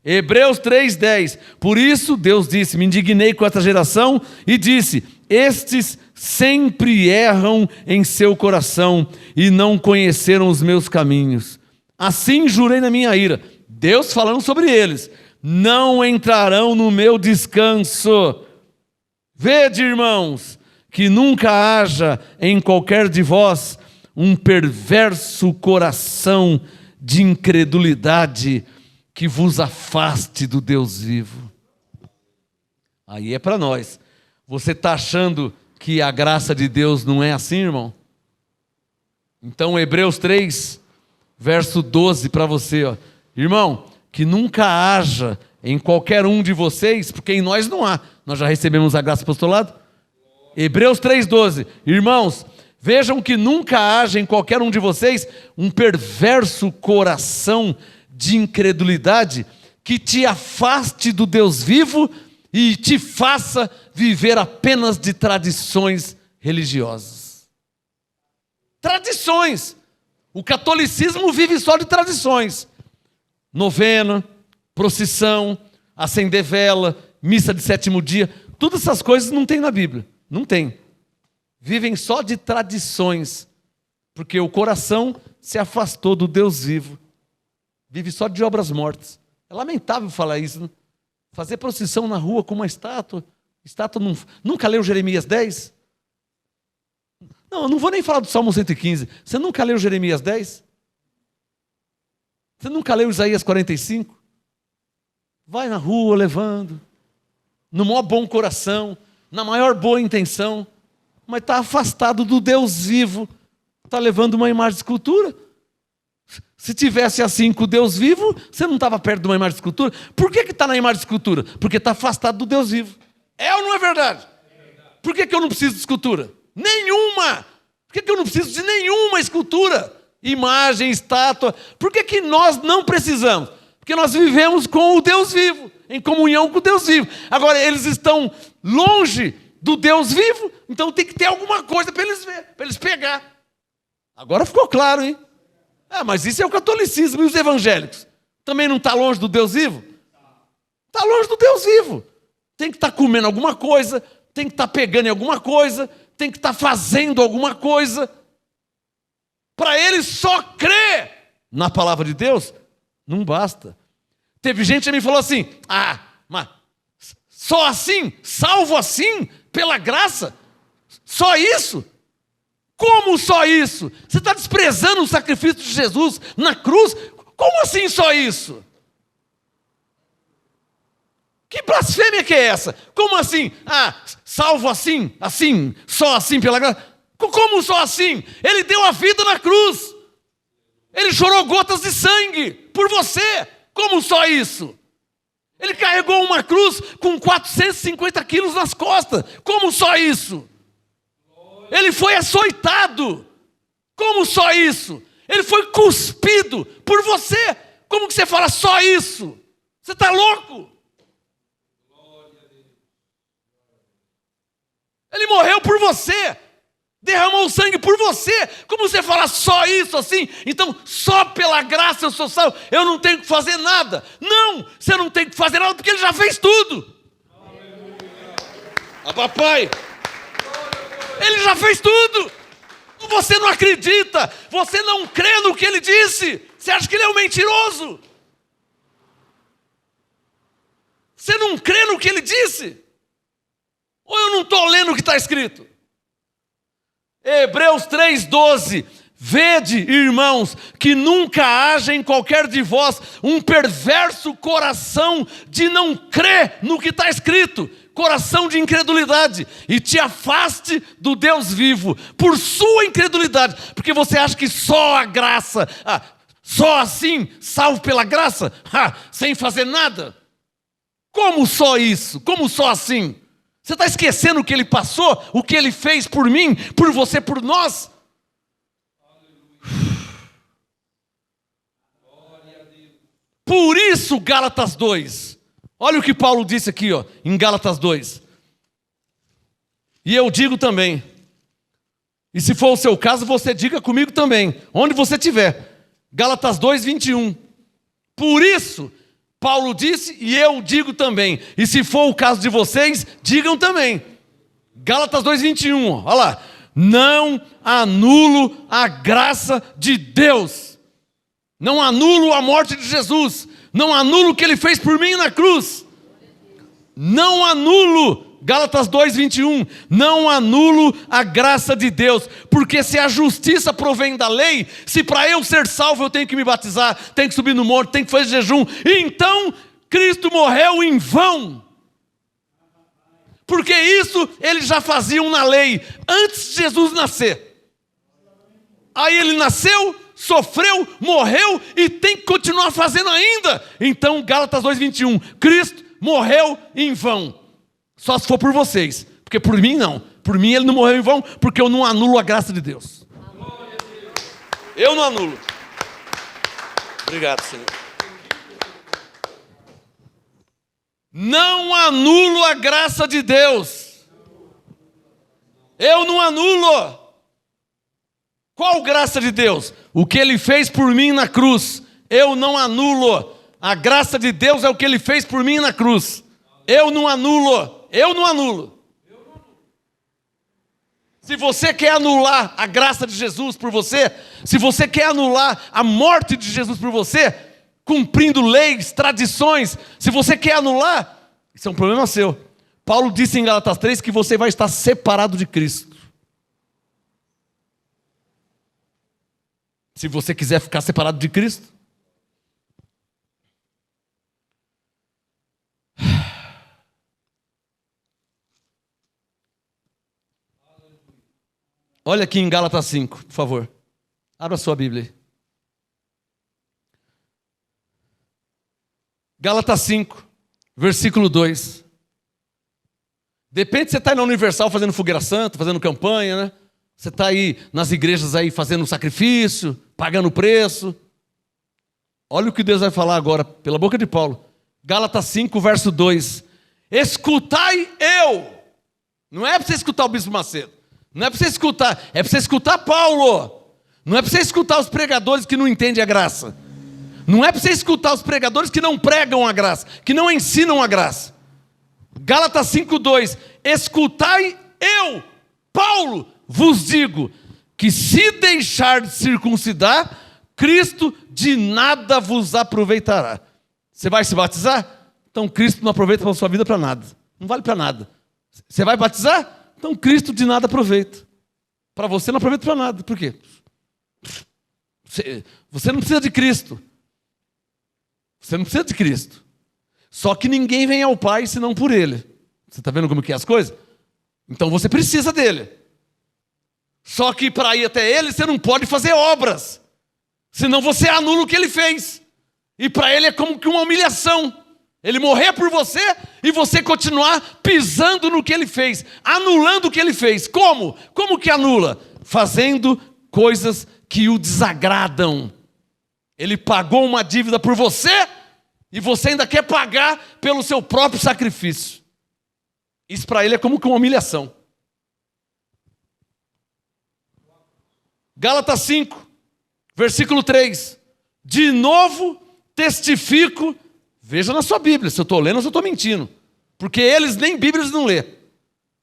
Hebreus 3:10. Por isso Deus disse: me indignei com essa geração e disse: estes sempre erram em seu coração e não conheceram os meus caminhos. Assim jurei na minha ira. Deus falando sobre eles: não entrarão no meu descanso. Vede, irmãos, que nunca haja em qualquer de vós um perverso coração de incredulidade que vos afaste do Deus vivo. Aí é para nós. Você está achando que a graça de Deus não é assim, irmão? Então Hebreus 3, verso 12 para você, ó. Irmão, que nunca haja em qualquer um de vocês, porque em nós não há. Nós já recebemos a graça do apostolado. Hebreus 3:12. Irmãos, vejam que nunca haja em qualquer um de vocês um perverso coração de incredulidade que te afaste do Deus vivo e te faça viver apenas de tradições religiosas. Tradições. O catolicismo vive só de tradições. Novena, procissão, acender vela, missa de sétimo dia. Todas essas coisas não tem na Bíblia. Não tem. Vivem só de tradições, porque o coração se afastou do Deus vivo. Vive só de obras mortas. É lamentável falar isso, né? Fazer procissão na rua com uma estátua. Estátua nunca leu Jeremias 10? Não, eu não vou nem falar do Salmo 115. Você nunca leu Jeremias 10? Você nunca leu Isaías 45? Vai na rua levando, no maior bom coração, na maior boa intenção, mas está afastado do Deus vivo, está levando uma imagem de escultura. Se tivesse assim com o Deus vivo, você não estava perto de uma imagem de escultura. Por que está na imagem de escultura? Porque está afastado do Deus vivo. É ou não é verdade? Por que eu não preciso de escultura? Nenhuma! Por que eu não preciso de nenhuma escultura? Imagem, estátua. Por que nós não precisamos? Porque nós vivemos com o Deus vivo, em comunhão com o Deus vivo. Agora, eles estão longe do Deus vivo, então tem que ter alguma coisa para eles ver, para eles pegar. Agora ficou claro, hein? Mas isso é o catolicismo. E os evangélicos? Também não está longe do Deus vivo? Está longe do Deus vivo. Tem que estar comendo alguma coisa, tem que estar pegando em alguma coisa, tem que estar fazendo alguma coisa. Para ele só crer na palavra de Deus, não basta. Teve gente que me falou assim, mas só assim, salvo assim, pela graça? Só isso? Como só isso? Você está desprezando o sacrifício de Jesus na cruz? Como assim só isso? Que blasfêmia que é essa? Como assim? Salvo assim, só assim pela graça? Como só assim? Ele deu a vida na cruz. Ele chorou gotas de sangue por você. Como só isso? Ele carregou uma cruz com 450 quilos nas costas. Como só isso? Ele foi açoitado. Como só isso? Ele foi cuspido por você. Como que você fala só isso? Você está louco? Ele morreu por você. Derramou sangue por você. Como você fala só isso assim? Então só pela graça eu sou salvo. Eu não tenho que fazer nada. Não, você não tem que fazer nada porque ele já fez tudo. Papai, ele já fez tudo. Você não acredita. Você não crê no que ele disse. Você acha que ele é um mentiroso. Você não crê no que ele disse. Ou eu não estou lendo o que está escrito? Hebreus 3,12. Vede, irmãos, que nunca haja em qualquer de vós um perverso coração de não crer no que está escrito, coração de incredulidade, e te afaste do Deus vivo, por sua incredulidade, porque você acha que só a graça, só assim, salvo pela graça, sem fazer nada. Como só isso? Como só assim? Você está esquecendo o que ele passou, o que ele fez por mim, por você, por nós? Por isso, Gálatas 2. Olha o que Paulo disse aqui, em Gálatas 2. E eu digo também. E se for o seu caso, você diga comigo também, onde você estiver. Gálatas 2, 21. Por isso, Paulo disse, e eu digo também. E se for o caso de vocês, digam também. Gálatas 2, 21, olha lá. Não anulo a graça de Deus. Não anulo a morte de Jesus. Não anulo o que ele fez por mim na cruz. Não anulo, Gálatas 2, 21. Não anulo a graça de Deus. Porque se a justiça provém da lei, se para eu ser salvo eu tenho que me batizar, tenho que subir no monte, tenho que fazer jejum, então Cristo morreu em vão. Porque isso eles já faziam na lei, antes de Jesus nascer. Aí ele nasceu, sofreu, morreu e tem que continuar fazendo ainda. Então, Gálatas 2, 21. Cristo morreu em vão. Só se for por vocês. Porque por mim não. Por mim ele não morreu em vão, porque eu não anulo a graça de Deus. Eu não anulo. Obrigado, Senhor. Não anulo a graça de Deus. Eu não anulo. Qual graça de Deus? O que ele fez por mim na cruz. Eu não anulo. A graça de Deus é o que ele fez por mim na cruz. Eu não anulo. Eu não anulo. Se você quer anular a graça de Jesus por você, se você quer anular a morte de Jesus por você, cumprindo leis, tradições, se você quer anular, isso é um problema seu. Paulo disse em Gálatas 3 que você vai estar separado de Cristo. Se você quiser ficar separado de Cristo. Olha aqui em Gálatas 5, por favor. Abra a sua Bíblia aí. Gálatas 5, versículo 2. Depende se você está aí na Universal fazendo fogueira santa, fazendo campanha, né? Você está aí nas igrejas aí fazendo sacrifício, pagando preço. Olha o que Deus vai falar agora, pela boca de Paulo. Gálatas 5, verso 2. Escutai eu. Não é para você escutar o Bispo Macedo. Não é para você escutar, é para você escutar Paulo. Não é para você escutar os pregadores que não entendem a graça. Não é para você escutar os pregadores que não pregam a graça, que não ensinam a graça. Gálatas 5:2: escutai, eu, Paulo, vos digo, que se deixar de circuncidar, Cristo de nada vos aproveitará. Você vai se batizar? Então Cristo não aproveita para a sua vida para nada. Não vale para nada. Você vai batizar? Então Cristo de nada aproveita. Para você não aproveita para nada. Por quê? Você não precisa de Cristo. Você não precisa de Cristo. Só que ninguém vem ao Pai senão por Ele. Você está vendo como que é as coisas? Então você precisa dele. Só que para ir até Ele, você não pode fazer obras. Senão você anula o que Ele fez. E para Ele é como que uma humilhação. Ele morrer por você e você continuar pisando no que Ele fez. Anulando o que Ele fez. Como? Como que anula? Fazendo coisas que o desagradam. Ele pagou uma dívida por você e você ainda quer pagar pelo seu próprio sacrifício. Isso para Ele é como que uma humilhação. Gálatas 5, versículo 3. De novo testifico, veja na sua Bíblia, se eu estou lendo ou se eu estou mentindo. Porque eles nem Bíblias não lê.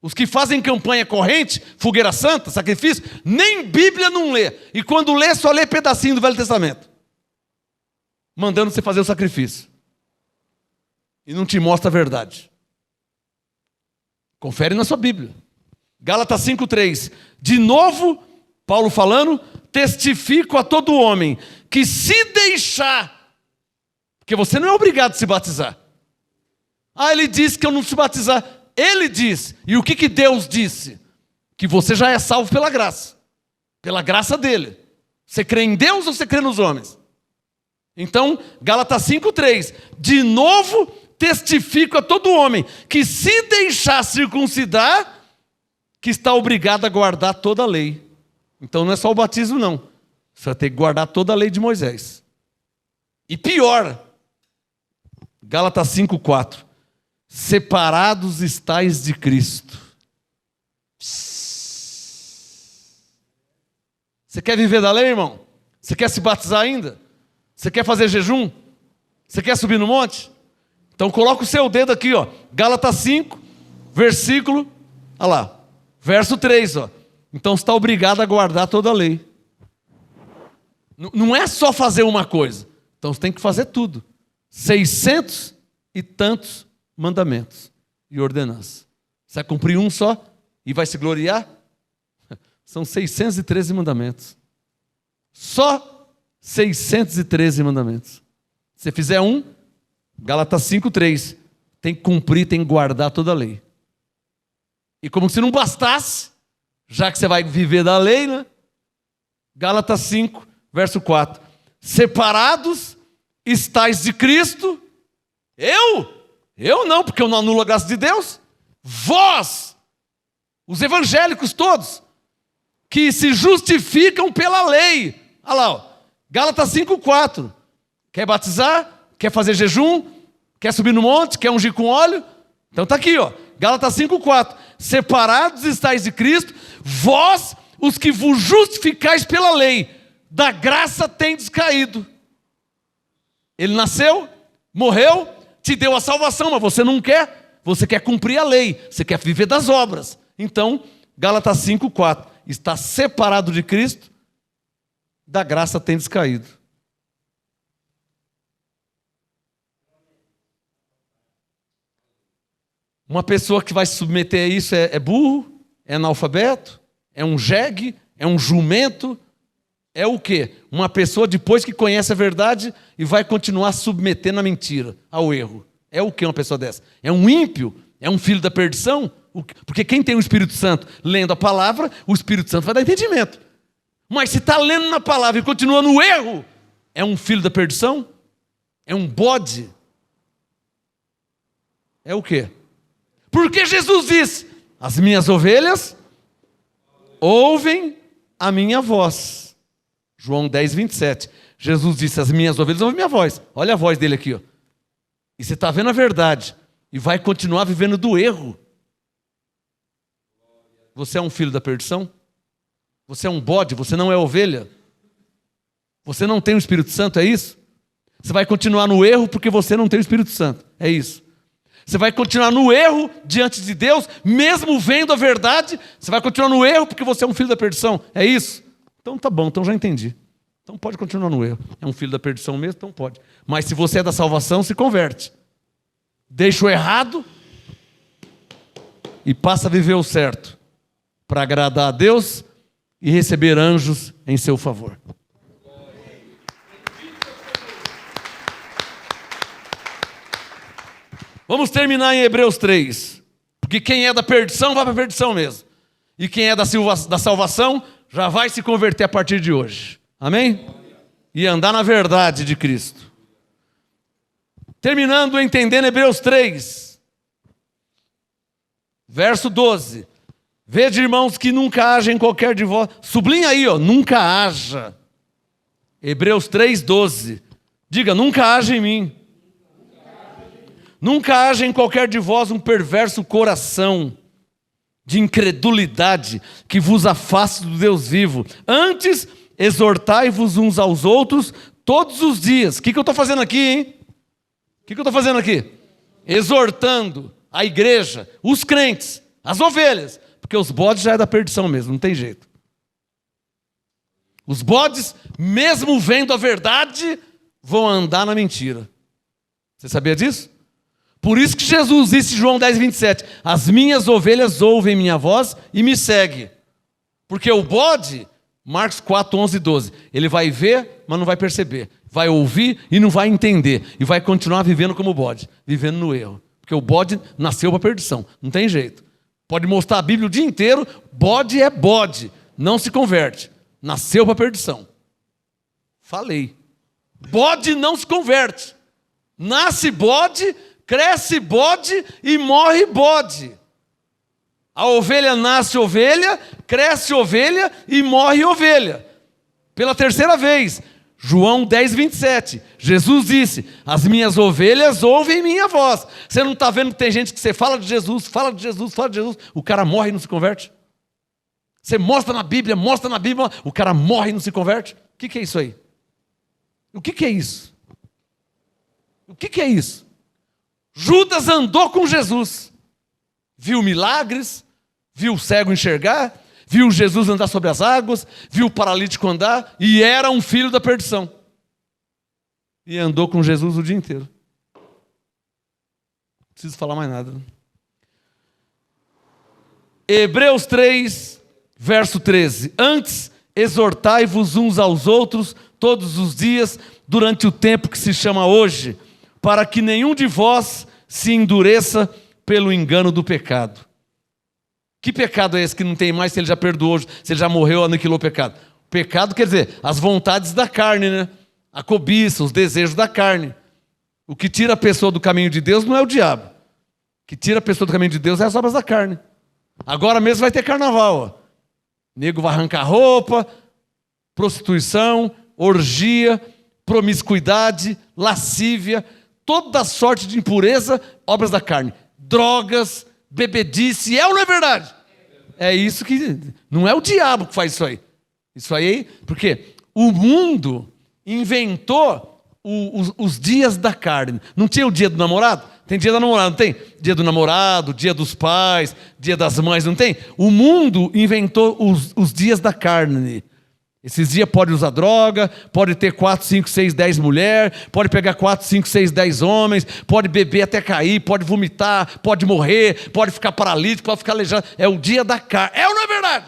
Os que fazem campanha corrente, fogueira santa, sacrifício, nem Bíblia não lê. E quando lê, só lê pedacinho do Velho Testamento. Mandando você fazer o sacrifício. E não te mostra a verdade. Confere na sua Bíblia. Gálatas 5:3. De novo, Paulo falando, testifico a todo homem que se deixar, porque você não é obrigado a se batizar. Ah, ele disse que eu não se batizar. Ele diz. E o que Deus disse? Que você já é salvo pela graça. Pela graça dele. Você crê em Deus ou você crê nos homens? Então, Gálatas 5:3. De novo, testifico a todo homem que se deixar circuncidar, que está obrigado a guardar toda a lei. Então não é só o batismo não. Você vai ter que guardar toda a lei de Moisés. E pior, Gálatas 5:4. Separados estais de Cristo. Você quer viver da lei, irmão? Você quer se batizar ainda? Você quer fazer jejum? Você quer subir no monte? Então coloca o seu dedo aqui, ó. Gálatas 5, versículo, olha lá, verso 3, ó. Então você está obrigado a guardar toda a lei. Não é só fazer uma coisa. Então você tem que fazer tudo. 600 e tantos mandamentos e ordenanças. Você vai cumprir um só e vai se gloriar? São 613 mandamentos. Só 613 mandamentos. Se você fizer um, Gálatas 5:3, tem que cumprir, tem que guardar toda a lei. E como se não bastasse, já que você vai viver da lei, né? Gálatas 5, verso 4. Separados estais de Cristo. Eu não, porque eu não anulo a graça de Deus. Vós, os evangélicos todos, que se justificam pela lei. Olha lá, ó. Gálatas 5:4. Quer batizar? Quer fazer jejum? Quer subir no monte? Quer ungir com óleo? Então está aqui, ó. Gálatas 5:4. Separados estáis de Cristo, vós, os que vos justificais pela lei, da graça tendes caído. Ele nasceu, morreu, te deu a salvação, mas você não quer. Você quer cumprir a lei, você quer viver das obras. Então, Gálatas 5:4. Está separado de Cristo, da graça tendes caído. Uma pessoa que vai se submeter a isso é burro, é analfabeto, é um jegue, é um jumento, é o quê? Uma pessoa depois que conhece a verdade e vai continuar submetendo a mentira, ao erro. É o que uma pessoa dessa? É um ímpio? É um filho da perdição? Porque quem tem o Espírito Santo lendo a palavra, o Espírito Santo vai dar entendimento. Mas se está lendo na palavra e continua no erro, é um filho da perdição? É um bode? É o quê? Porque Jesus disse, as minhas ovelhas ouvem a minha voz. João 10:27. Jesus disse, as minhas ovelhas ouvem a minha voz. Olha a voz dele aqui, ó. E você está vendo a verdade. E vai continuar vivendo do erro. Você é um filho da perdição? Você é um bode? Você não é ovelha? Você não tem o Espírito Santo, é isso? Você vai continuar no erro porque você não tem o Espírito Santo, é isso. Você vai continuar no erro diante de Deus, mesmo vendo a verdade. Você vai continuar no erro porque você é um filho da perdição, é isso? Então tá bom, então já entendi. Então pode continuar no erro. É um filho da perdição mesmo, então pode. Mas se você é da salvação, se converte. Deixa o errado e passa a viver o certo, para agradar a Deus e receber anjos em seu favor. Vamos terminar em Hebreus 3. Porque quem é da perdição vai para a perdição mesmo. E quem é da salvação já vai se converter a partir de hoje. Amém? E andar na verdade de Cristo. Terminando, entendendo Hebreus 3. Verso 12. Vede, irmãos, que nunca haja em qualquer de vós. Sublinha aí, nunca haja. Hebreus 3, 12. Diga, nunca haja em mim. Nunca haja em qualquer de vós um perverso coração de incredulidade que vos afaste do Deus vivo. Antes, exortai-vos uns aos outros todos os dias. O que eu estou fazendo aqui, hein? O que eu estou fazendo aqui? Exortando a igreja, os crentes, as ovelhas. Porque os bodes já é da perdição mesmo, não tem jeito. Os bodes, mesmo vendo a verdade, vão andar na mentira. Você sabia disso? Por isso que Jesus disse em João 10, 27, as minhas ovelhas ouvem minha voz e me seguem. Porque o bode, Marcos 4, 11 e 12, ele vai ver, mas não vai perceber. Vai ouvir e não vai entender. E vai continuar vivendo como bode, vivendo no erro. Porque o bode nasceu para a perdição, não tem jeito. Pode mostrar a Bíblia o dia inteiro, bode é bode, não se converte. Nasceu para a perdição. Falei. Bode não se converte. Nasce bode, cresce bode e morre bode. A ovelha nasce ovelha, cresce ovelha e morre ovelha. Pela terceira vez, João 10, 27. Jesus disse, as minhas ovelhas ouvem minha voz. Você não está vendo que tem gente que você fala de Jesus, fala de Jesus, fala de Jesus, o cara morre e não se converte? Você mostra na Bíblia, o cara morre e não se converte? O que é isso aí? O que é isso? O que é isso? Judas andou com Jesus, viu milagres, viu o cego enxergar, viu Jesus andar sobre as águas, viu o paralítico andar, e era um filho da perdição. E andou com Jesus o dia inteiro. Não preciso falar mais nada. Hebreus 3, verso 13. Antes, exortai-vos uns aos outros todos os dias, durante o tempo que se chama hoje, para que nenhum de vós se endureça pelo engano do pecado. Que pecado é esse que não tem mais, se ele já perdoou, se ele já morreu, aniquilou o pecado? Pecado quer dizer, as vontades da carne, né? A cobiça, os desejos da carne. O que tira a pessoa do caminho de Deus não é o diabo. O que tira a pessoa do caminho de Deus é as obras da carne. Agora mesmo vai ter carnaval. Ó. Nego vai arrancar roupa, prostituição, orgia, promiscuidade, lascívia, toda sorte de impureza, obras da carne. Drogas, bebedice, é ou não é verdade? É isso que... Não é o diabo que faz isso aí. Isso aí, porque o mundo inventou os dias da carne. Não tinha o dia do namorado? Tem dia da namorada, não tem? Dia do namorado, dia dos pais, dia das mães, não tem? O mundo inventou os dias da carne. Esses dias pode usar droga, pode ter 4, 5, 6, 10 mulheres, pode pegar 4, 5, 6, 10 homens, pode beber até cair, pode vomitar, pode morrer, pode ficar paralítico, pode ficar aleijado. É o dia da carne. É ou não é verdade?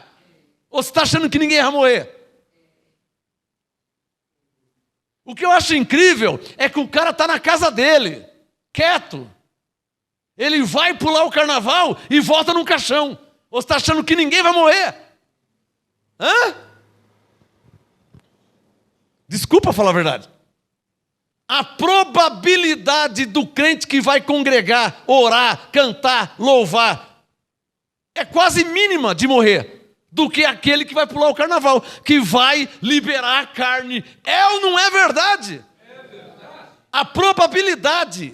Ou você está achando que ninguém vai morrer? O que eu acho incrível é que o cara está na casa dele, quieto. Ele vai pular o carnaval e volta num caixão. Ou você está achando que ninguém vai morrer? Hã? Desculpa falar a verdade. A probabilidade do crente que vai congregar, orar, cantar, louvar, é quase mínima de morrer, do que aquele que vai pular o carnaval, que vai liberar a carne. É ou não é verdade? É verdade. A probabilidade,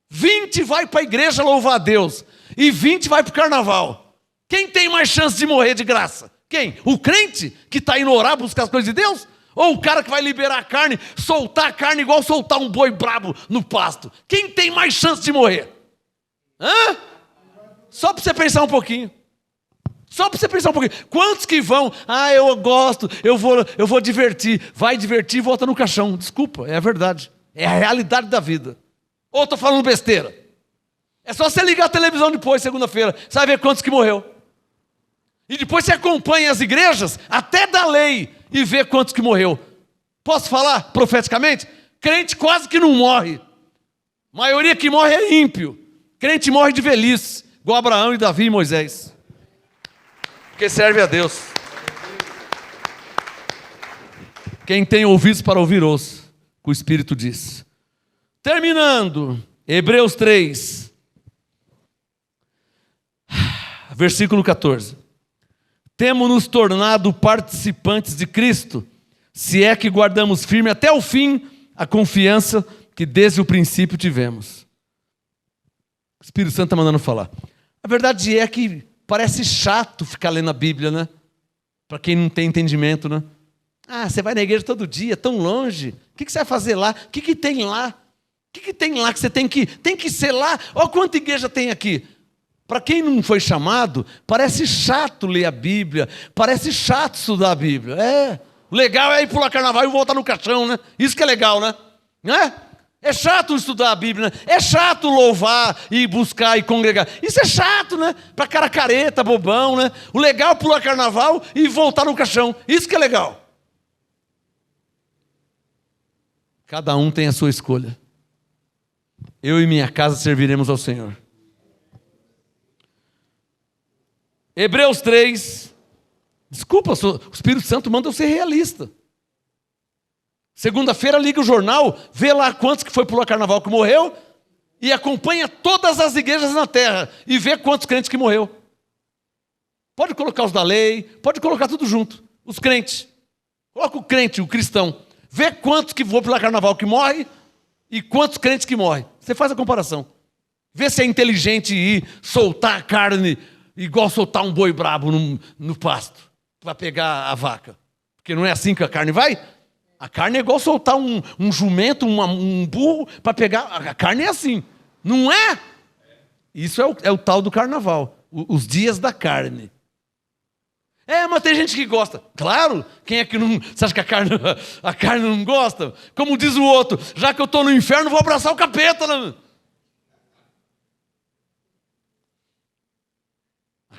20 vai para a igreja louvar a Deus, e 20 vai para o carnaval. Quem tem mais chance de morrer de graça? Quem? O crente que está indo orar, buscar as coisas de Deus? Ou o cara que vai liberar a carne, soltar a carne igual soltar um boi brabo no pasto. Quem tem mais chance de morrer? Hã? Só para você pensar um pouquinho. Só para você pensar um pouquinho. Quantos que vão? Eu gosto, eu vou divertir. Vai divertir e volta no caixão. Desculpa, é a verdade. É a realidade da vida. Ou estou falando besteira? É só você ligar a televisão depois, segunda-feira. Você vai ver quantos que morreu. E depois você acompanha as igrejas, até da lei, e vê quantos que morreu. Posso falar profeticamente? Crente quase que não morre. A maioria que morre é ímpio. Crente morre de velhice, igual Abraão e Davi e Moisés. Porque serve a Deus. Quem tem ouvidos para ouvir, ouça, que o Espírito diz. Terminando, Hebreus 3, versículo 14. Temos nos tornado participantes de Cristo, se é que guardamos firme até o fim a confiança que desde o princípio tivemos. O Espírito Santo está mandando falar. A verdade é que parece chato ficar lendo a Bíblia, né? Para quem não tem entendimento, né? Você vai na igreja todo dia, tão longe. O que você vai fazer lá? O que tem lá? O que tem lá que você tem que ser lá? Olha quanta igreja tem aqui. Para quem não foi chamado, parece chato ler a Bíblia, parece chato estudar a Bíblia. O legal é ir pular carnaval e voltar no caixão, né? Isso que é legal, né? É chato estudar a Bíblia, né? É chato louvar e buscar e congregar. Isso é chato, né? Para cara careta, bobão, né? O legal é pular carnaval e voltar no caixão. Isso que é legal. Cada um tem a sua escolha. Eu e minha casa serviremos ao Senhor. Hebreus 3, desculpa, o Espírito Santo manda eu ser realista. Segunda-feira liga o jornal, vê lá quantos que foi pular carnaval que morreu e acompanha todas as igrejas na terra e vê quantos crentes que morreu. Pode colocar os da lei, pode colocar tudo junto, os crentes. Coloca o crente, o cristão. Vê quantos que vão pular carnaval que morre e quantos crentes que morrem. Você faz a comparação. Vê se é inteligente ir soltar a carne igual soltar um boi brabo no pasto para pegar a vaca. Porque não é assim que a carne vai? A carne é igual soltar um jumento, um burro para pegar. A carne é assim. Não é? Isso é o tal do carnaval. Os dias da carne. Mas tem gente que gosta. Claro, quem é que não... Você acha que a carne não gosta? Como diz o outro, já que eu estou no inferno, vou abraçar o capeta, né?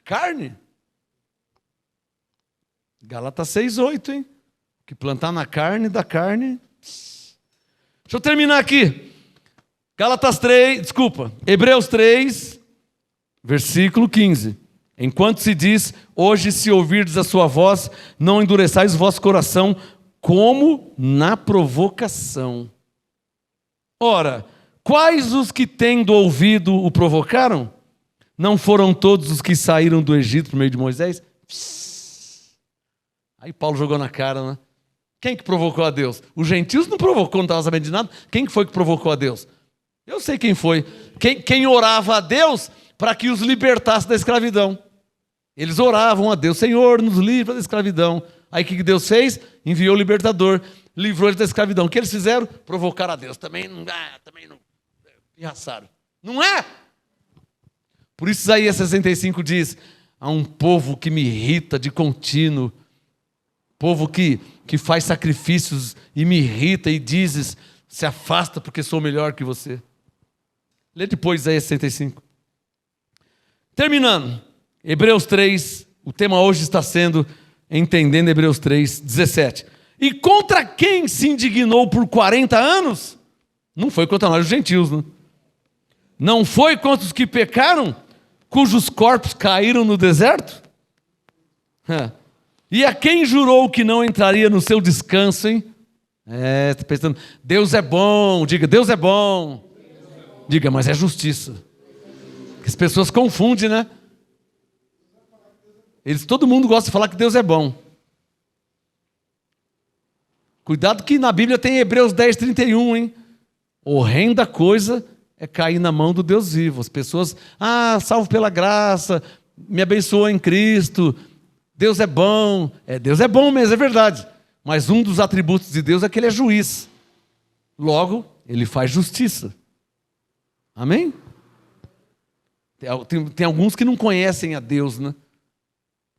Carne. Gálatas 6:8, hein? Que plantar na carne, da carne. Deixa eu terminar aqui. Hebreus 3, versículo 15. Enquanto se diz, hoje se ouvirdes a sua voz, não endureçais o vosso coração, como na provocação. Ora, quais os que tendo ouvido o provocaram? Não foram todos os que saíram do Egito por meio de Moisés? Aí Paulo jogou na cara, né? Quem que provocou a Deus? Os gentios não provocou, não estava sabendo de nada. Quem que foi que provocou a Deus? Eu sei quem foi. Quem orava a Deus para que os libertasse da escravidão. Eles oravam a Deus, Senhor, nos livra da escravidão. Aí o que Deus fez? Enviou o libertador, livrou eles da escravidão. O que eles fizeram? Provocaram a Deus. Também não. Pirraçaram. Não é? Por isso Isaías 65 diz, há um povo que me irrita de contínuo, povo que faz sacrifícios e me irrita e dizes, se afasta porque sou melhor que você. Lê depois Isaías 65. Terminando, Hebreus 3, o tema hoje está sendo, entendendo Hebreus 3, 17. E contra quem se indignou por 40 anos? Não foi contra nós os gentios, não. Não foi contra os que pecaram, cujos corpos caíram no deserto? E a quem jurou que não entraria no seu descanso, hein? Está pensando, Deus é bom, diga, Deus é bom. Diga, mas é justiça. As pessoas confundem, né? Todo mundo gosta de falar que Deus é bom. Cuidado que na Bíblia tem Hebreus 10, 31, hein? Horrenda coisa é cair na mão do Deus vivo. As pessoas, salvo pela graça, me abençoou em Cristo, Deus é bom. Deus é bom mesmo, é verdade. Mas um dos atributos de Deus é que ele é juiz. Logo, ele faz justiça. Amém? Tem alguns que não conhecem a Deus, né?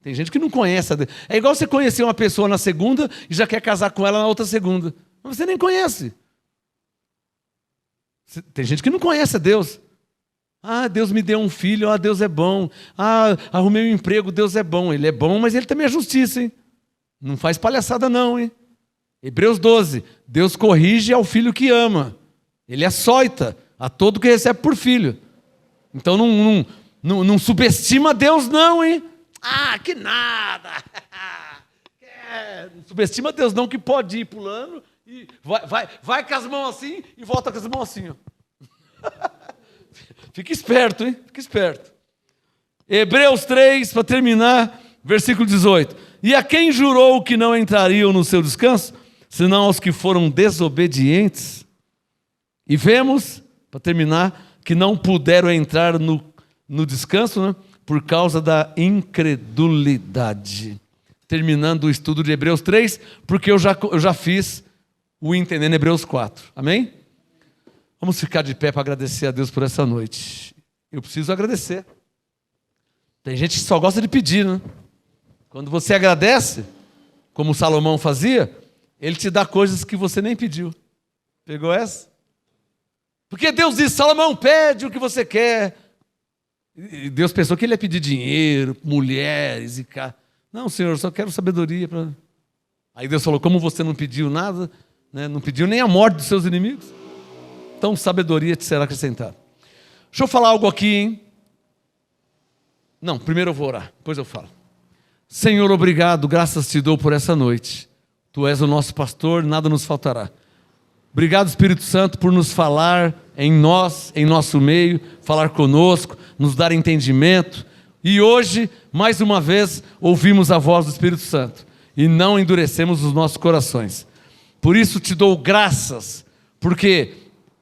Tem gente que não conhece a Deus. É igual você conhecer uma pessoa na segunda e já quer casar com ela na outra segunda. Mas você nem conhece. Tem gente que não conhece a Deus. Ah, Deus me deu um filho, ah, Deus é bom. Ah, arrumei um emprego, Deus é bom. Ele é bom, mas ele também é justiça, hein? Não faz palhaçada não, hein? Hebreus 12. Deus corrige ao filho que ama. Ele açoita a todo que recebe por filho. Então não subestima Deus não, hein? Ah, que nada. Não subestima Deus não, que pode ir pulando e vai com as mãos assim e volta com as mãos assim, ó. Fica esperto, hein? Fica esperto. Hebreus 3, para terminar, versículo 18. E a quem jurou que não entrariam no seu descanso, senão aos que foram desobedientes? E vemos, para terminar, que não puderam entrar no descanso, né? Por causa da incredulidade. Terminando o estudo de Hebreus 3, porque eu já fiz o entendendo Hebreus 4. Amém? Vamos ficar de pé para agradecer a Deus por essa noite. Eu preciso agradecer. Tem gente que só gosta de pedir, né? Quando você agradece, como Salomão fazia, ele te dá coisas que você nem pediu. Pegou essa? Porque Deus disse, Salomão, pede o que você quer. E Deus pensou que ele ia pedir dinheiro, mulheres e cá. Não, Senhor, eu só quero sabedoria. Aí Deus falou, como você não pediu nada, né? Não pediu nem a morte dos seus inimigos, então sabedoria te será acrescentada. Deixa eu falar algo aqui, hein? Não, primeiro eu vou orar, depois eu falo. Senhor, obrigado, graças te dou por essa noite. Tu és o nosso pastor, nada nos faltará. Obrigado, Espírito Santo, por nos falar em nós, em nosso meio, falar conosco, nos dar entendimento. E hoje, mais uma vez, ouvimos a voz do Espírito Santo e não endurecemos os nossos corações. Por isso te dou graças, porque,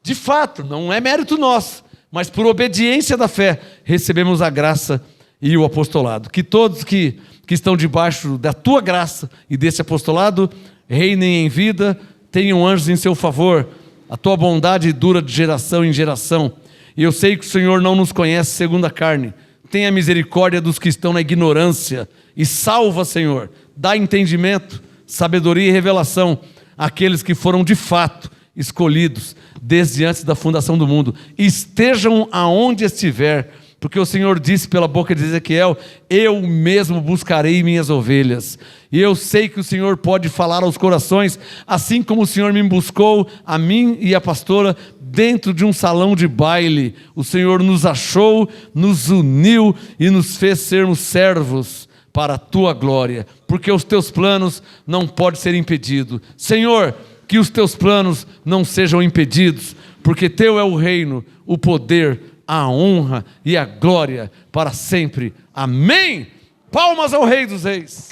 de fato, não é mérito nosso, mas por obediência da fé, recebemos a graça e o apostolado. Que todos que estão debaixo da tua graça e desse apostolado reinem em vida, tenham anjos em seu favor. A tua bondade dura de geração em geração. E eu sei que o Senhor não nos conhece segundo a carne. Tenha misericórdia dos que estão na ignorância e salva, Senhor. Dá entendimento, sabedoria e revelação àqueles que foram de fato escolhidos desde antes da fundação do mundo. Estejam aonde estiver, porque o Senhor disse pela boca de Ezequiel, eu mesmo buscarei minhas ovelhas. E eu sei que o Senhor pode falar aos corações, assim como o Senhor me buscou, a mim e a pastora, dentro de um salão de baile. O Senhor nos achou, nos uniu e nos fez sermos servos para a tua glória, porque os teus planos não podem ser impedidos. Senhor, que os teus planos não sejam impedidos, porque teu é o reino, o poder, a honra e a glória para sempre. Amém? Palmas ao Rei dos Reis.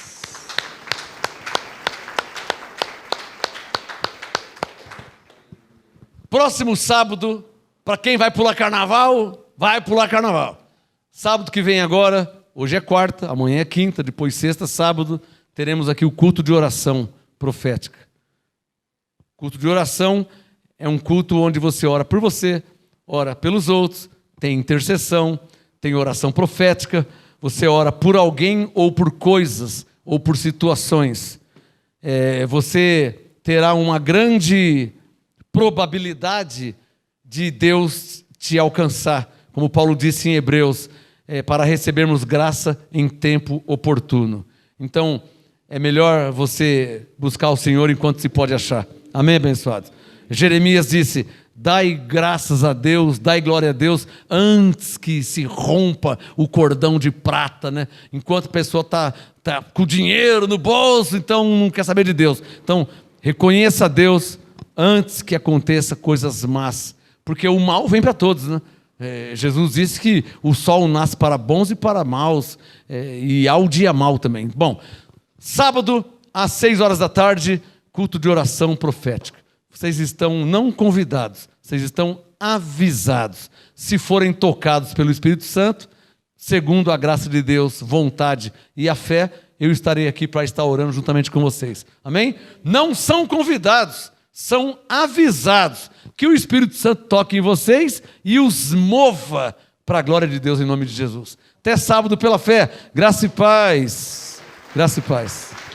Próximo sábado, para quem vai pular carnaval, vai pular carnaval. Sábado que vem agora, hoje é quarta, amanhã é quinta, depois sexta, sábado, teremos aqui o culto de oração profética. Culto de oração é um culto onde você ora por você, ora pelos outros, tem intercessão, tem oração profética, você ora por alguém ou por coisas, ou por situações. Você terá uma grande probabilidade de Deus te alcançar, como Paulo disse em Hebreus, para recebermos graça em tempo oportuno. Então, é melhor você buscar o Senhor enquanto se pode achar. Amém, abençoados? Jeremias disse, dai graças a Deus, dai glória a Deus, antes que se rompa o cordão de prata, né? Enquanto a pessoa está com dinheiro no bolso, então não quer saber de Deus. Então, reconheça a Deus antes que aconteça coisas más, porque o mal vem para todos, né? Jesus disse que o sol nasce para bons e para maus, e há o dia mau também. Bom, sábado, às 6 horas da tarde, culto de oração profética. Vocês estão não convidados, vocês estão avisados. Se forem tocados pelo Espírito Santo, segundo a graça de Deus, vontade e a fé, eu estarei aqui para estar orando juntamente com vocês. Amém? Não são convidados, são avisados que o Espírito Santo toque em vocês e os mova para a glória de Deus em nome de Jesus. Até sábado pela fé. Graça e paz. Graça e paz.